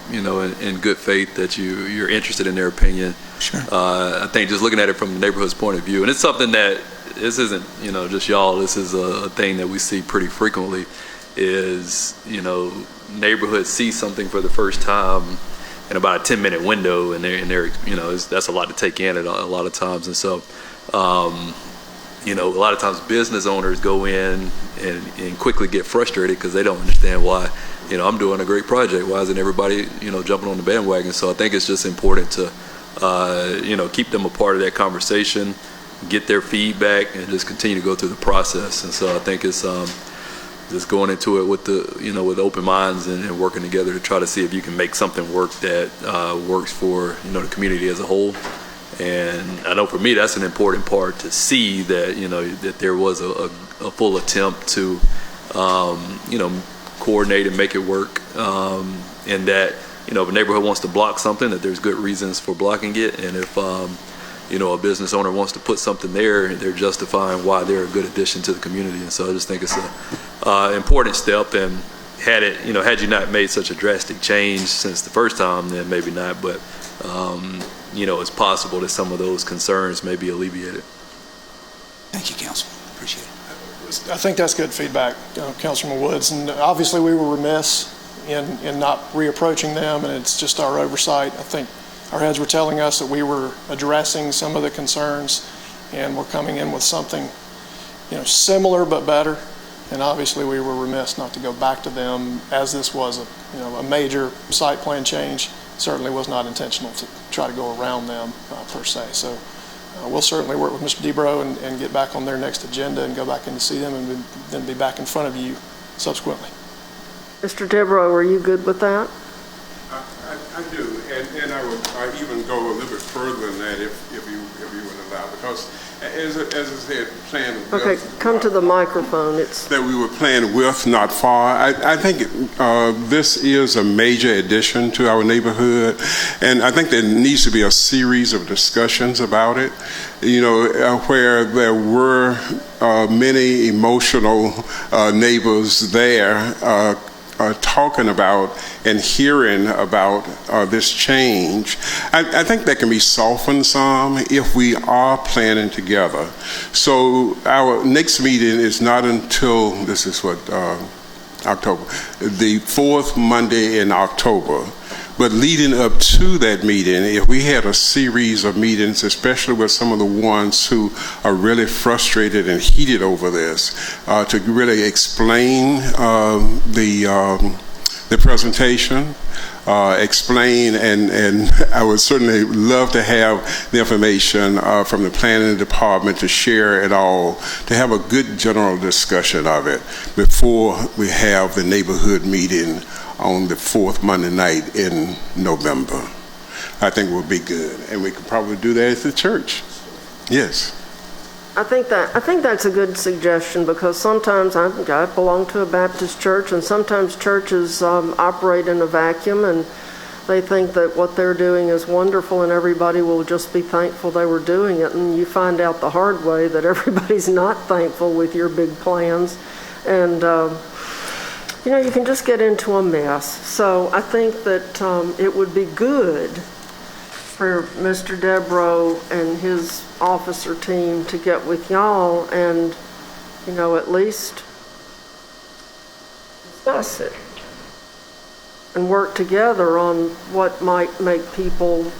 in good faith that you're interested in their opinion. Sure. I think just looking at it from the neighborhood's point of view, and it's something that this isn't, just y'all, this is a thing that we see pretty frequently, is, neighborhoods see something for the first time in about a 10-minute window, and they're that's a lot to take in a lot of times. And so, a lot of times business owners go in and quickly get frustrated because they don't understand why, I'm doing a great project. Why isn't everybody, jumping on the bandwagon? So I think it's just important to, keep them a part of that conversation, get their feedback, and just continue to go through the process. And so I think it's just going into it with with open minds and working together to try to see if you can make something work that works for the community as a whole. And I know for me that's an important part, to see that that there was a full attempt to coordinate and make it work, and that, if a neighborhood wants to block something, that there's good reasons for blocking it, and if, a business owner wants to put something there, they're justifying why they're a good addition to the community. And so I just think it's a important step, and had you not made such a drastic change since the first time, then maybe not, but, it's possible that some of those concerns may be alleviated. Thank you, Council. Appreciate it. I think that's good feedback, Councilman Woods. And obviously, we were remiss in not reapproaching them, and it's just our oversight. I think our heads were telling us that we were addressing some of the concerns, and we're coming in with something, similar but better. And obviously, we were remiss not to go back to them, as this was a major site plan change. Certainly was not intentional to try to go around them per se. So we'll certainly work with Mr. Debro and get back on their next agenda and go back in to see them, and then be back in front of you subsequently. Mr. Debro, are you good with that? I do, and I would even go a little bit further than that if you would allow, because as I said, playing with. Okay, come to the microphone. It's that we were playing with, not far. I think this is a major addition to our neighborhood, and I think there needs to be a series of discussions about it. Where there were many emotional neighbors there. Talking about and hearing about this change, I think that can be softened some if we are planning together. So our next meeting is not until, this is what, October, the fourth Monday in October. But leading up to that meeting, if we had a series of meetings, especially with some of the ones who are really frustrated and heated over this, to really explain the presentation, explain, and I would certainly love to have the information from the planning department to share it all, to have a good general discussion of it before we have the neighborhood meeting on the fourth Monday night in November. I think would be good, and we could probably do that at the church. Yes. I think that's a good suggestion, because sometimes I belong to a Baptist church, and sometimes churches operate in a vacuum, and they think that what they're doing is wonderful and everybody will just be thankful they were doing it, and you find out the hard way that everybody's not thankful with your big plans, and you can just get into a mess. So I think that it would be good for Mr. Debro and his officer team to get with y'all and, at least discuss it and work together on what might make people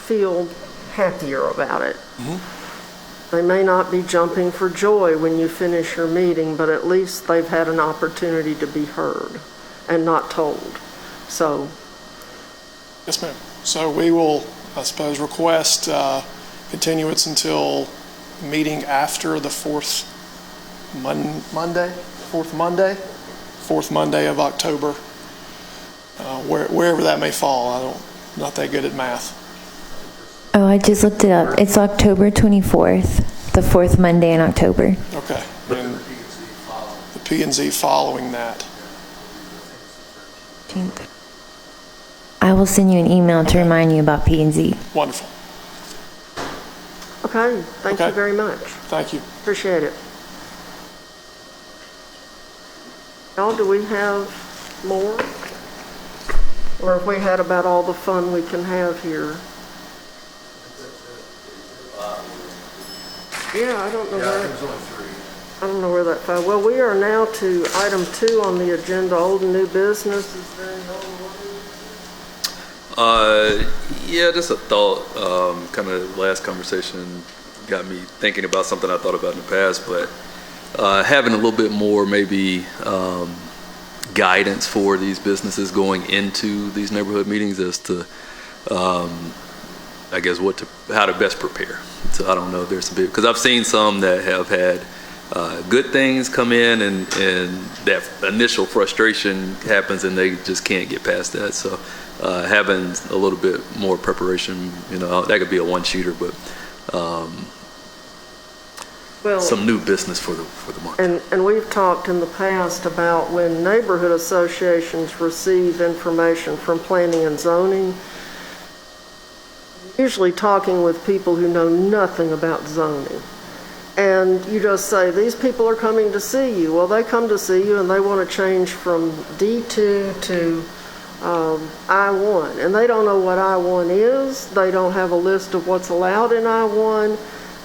feel happier about it. Mm-hmm. They may not be jumping for joy when you finish your meeting, but at least they've had an opportunity to be heard and not told. So. Yes, ma'am. So we will, I suppose, request continuance until meeting after the fourth Monday of October, wherever that may fall. I'm not that good at math. Oh, I just looked it up. It's October 24th, the fourth Monday in October. Okay. And the P&Z following that. I will send you an email to remind you about P&Z. Wonderful. Okay. Thank you very much. Thank you. Appreciate it. Now, do we have more? Or have we had about all the fun we can have here? Yeah, I don't know where that fell. Well, we are now to item 2 on the agenda, old and new business. Is there any old and Yeah, just a thought. Kind of last conversation got me thinking about something I thought about in the past, but having a little bit more maybe guidance for these businesses going into these neighborhood meetings as to, I guess, how to best prepare. So I don't know. There's some people, because I've seen some that have had good things come in, and that initial frustration happens, and they just can't get past that. So having a little bit more preparation, that could be a one-sheeter, but. Well, some new business for the market. And we've talked in the past about when neighborhood associations receive information from planning and zoning, usually talking with people who know nothing about zoning. And you just say, these people are coming to see you. Well, they come to see you and they want to change from D2 to I-1. And they don't know what I-1 is. They don't have a list of what's allowed in I-1.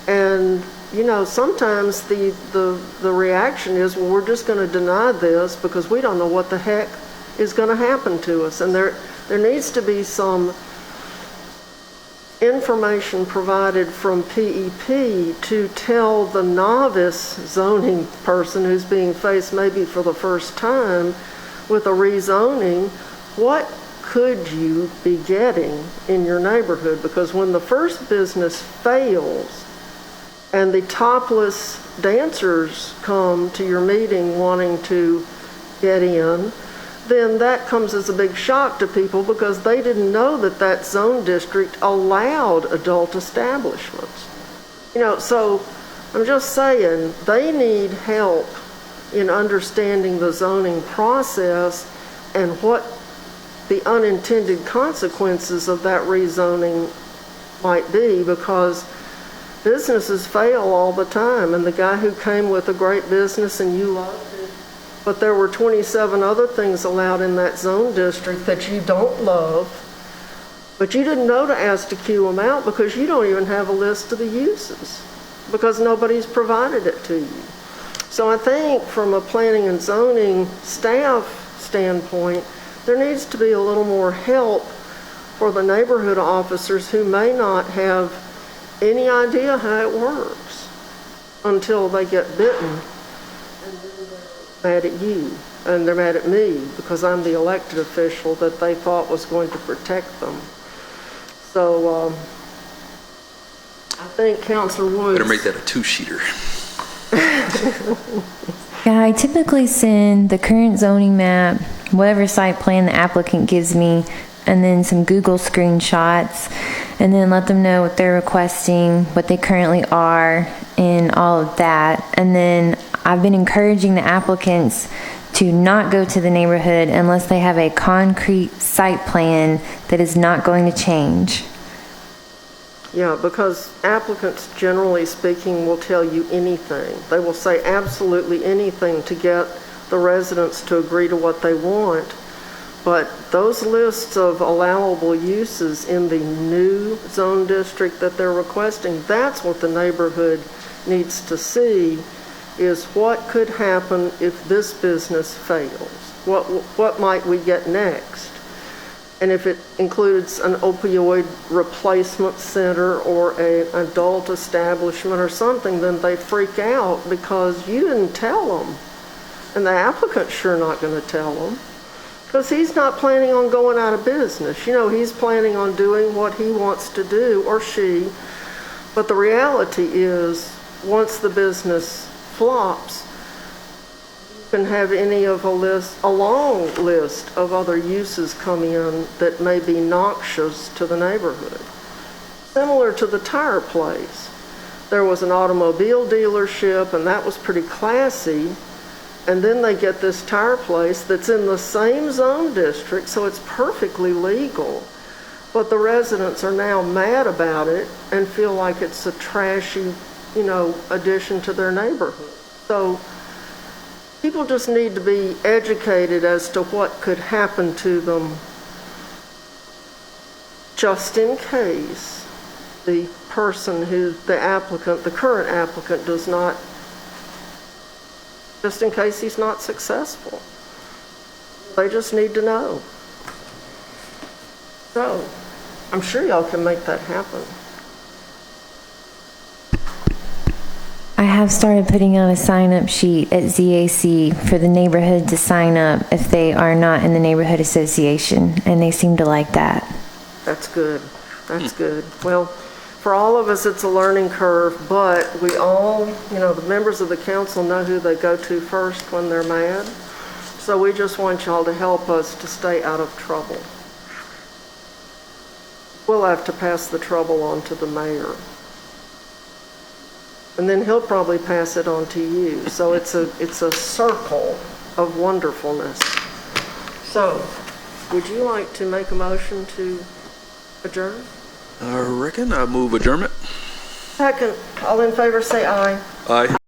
And, you know, sometimes the reaction is, well, we're just going to deny this because we don't know what the heck is going to happen to us. And there needs to be some information provided from PEP to tell the novice zoning person who's being faced maybe for the first time with a rezoning, what could you be getting in your neighborhood? Because when the first business fails and the topless dancers come to your meeting wanting to get in, then that comes as a big shock to people because they didn't know that that zone district allowed adult establishments. You know, so I'm just saying they need help in understanding the zoning process and what the unintended consequences of that rezoning might be, because businesses fail all the time. And the guy who came with a great business and you loved it, but there were 27 other things allowed in that zone district that you don't love, but you didn't know to ask to queue them out because you don't even have a list of the uses because nobody's provided it to you. So I think from a planning and zoning staff standpoint, there needs to be a little more help for the neighborhood officers who may not have any idea how it works until they get bitten. Mad at you, and they're mad at me because I'm the elected official that they thought was going to protect them. So I think Councilor Woods... Better make that a two-sheeter. Yeah, I typically send the current zoning map, whatever site plan the applicant gives me, and then some Google screenshots, and then let them know what they're requesting, what they currently are, and all of that. And then I've been encouraging the applicants to not go to the neighborhood unless they have a concrete site plan that is not going to change. Yeah, because applicants, generally speaking, will tell you anything. They will say absolutely anything to get the residents to agree to what they want. But those lists of allowable uses in the new zone district that they're requesting, that's what the neighborhood needs to see, is what could happen if this business fails. What might we get next? And if it includes an opioid replacement center or an adult establishment or something, then they freak out because you didn't tell them. And the applicant's sure not going to tell them because he's not planning on going out of business. You know, he's planning on doing what he wants to do, or she. But the reality is, once the business flops, you can have any of a long list of other uses come in that may be noxious to the neighborhood. Similar to the tire place. There was an automobile dealership, and that was pretty classy. And then they get this tire place that's in the same zone district, so it's perfectly legal. But the residents are now mad about it and feel like it's a trashy, you know, addition to their neighborhood. So people just need to be educated as to what could happen to them just in case the person the applicant, the current applicant, does not, just in case he's not successful. They just need to know. So, I'm sure y'all can make that happen. I have started putting out a sign-up sheet at ZAC for the neighborhood to sign up if they are not in the neighborhood association, and they seem to like that. That's good. That's good. Well, for all of us, it's a learning curve, but we all, you know, the members of the council know who they go to first when they're mad. So we just want y'all to help us to stay out of trouble. We'll have to pass the trouble on to the mayor. and then he'll probably pass it on to you. So it's a circle of wonderfulness. So, would you like to make a motion to adjourn? I reckon I move adjournment. Second. All in favor say aye. Aye.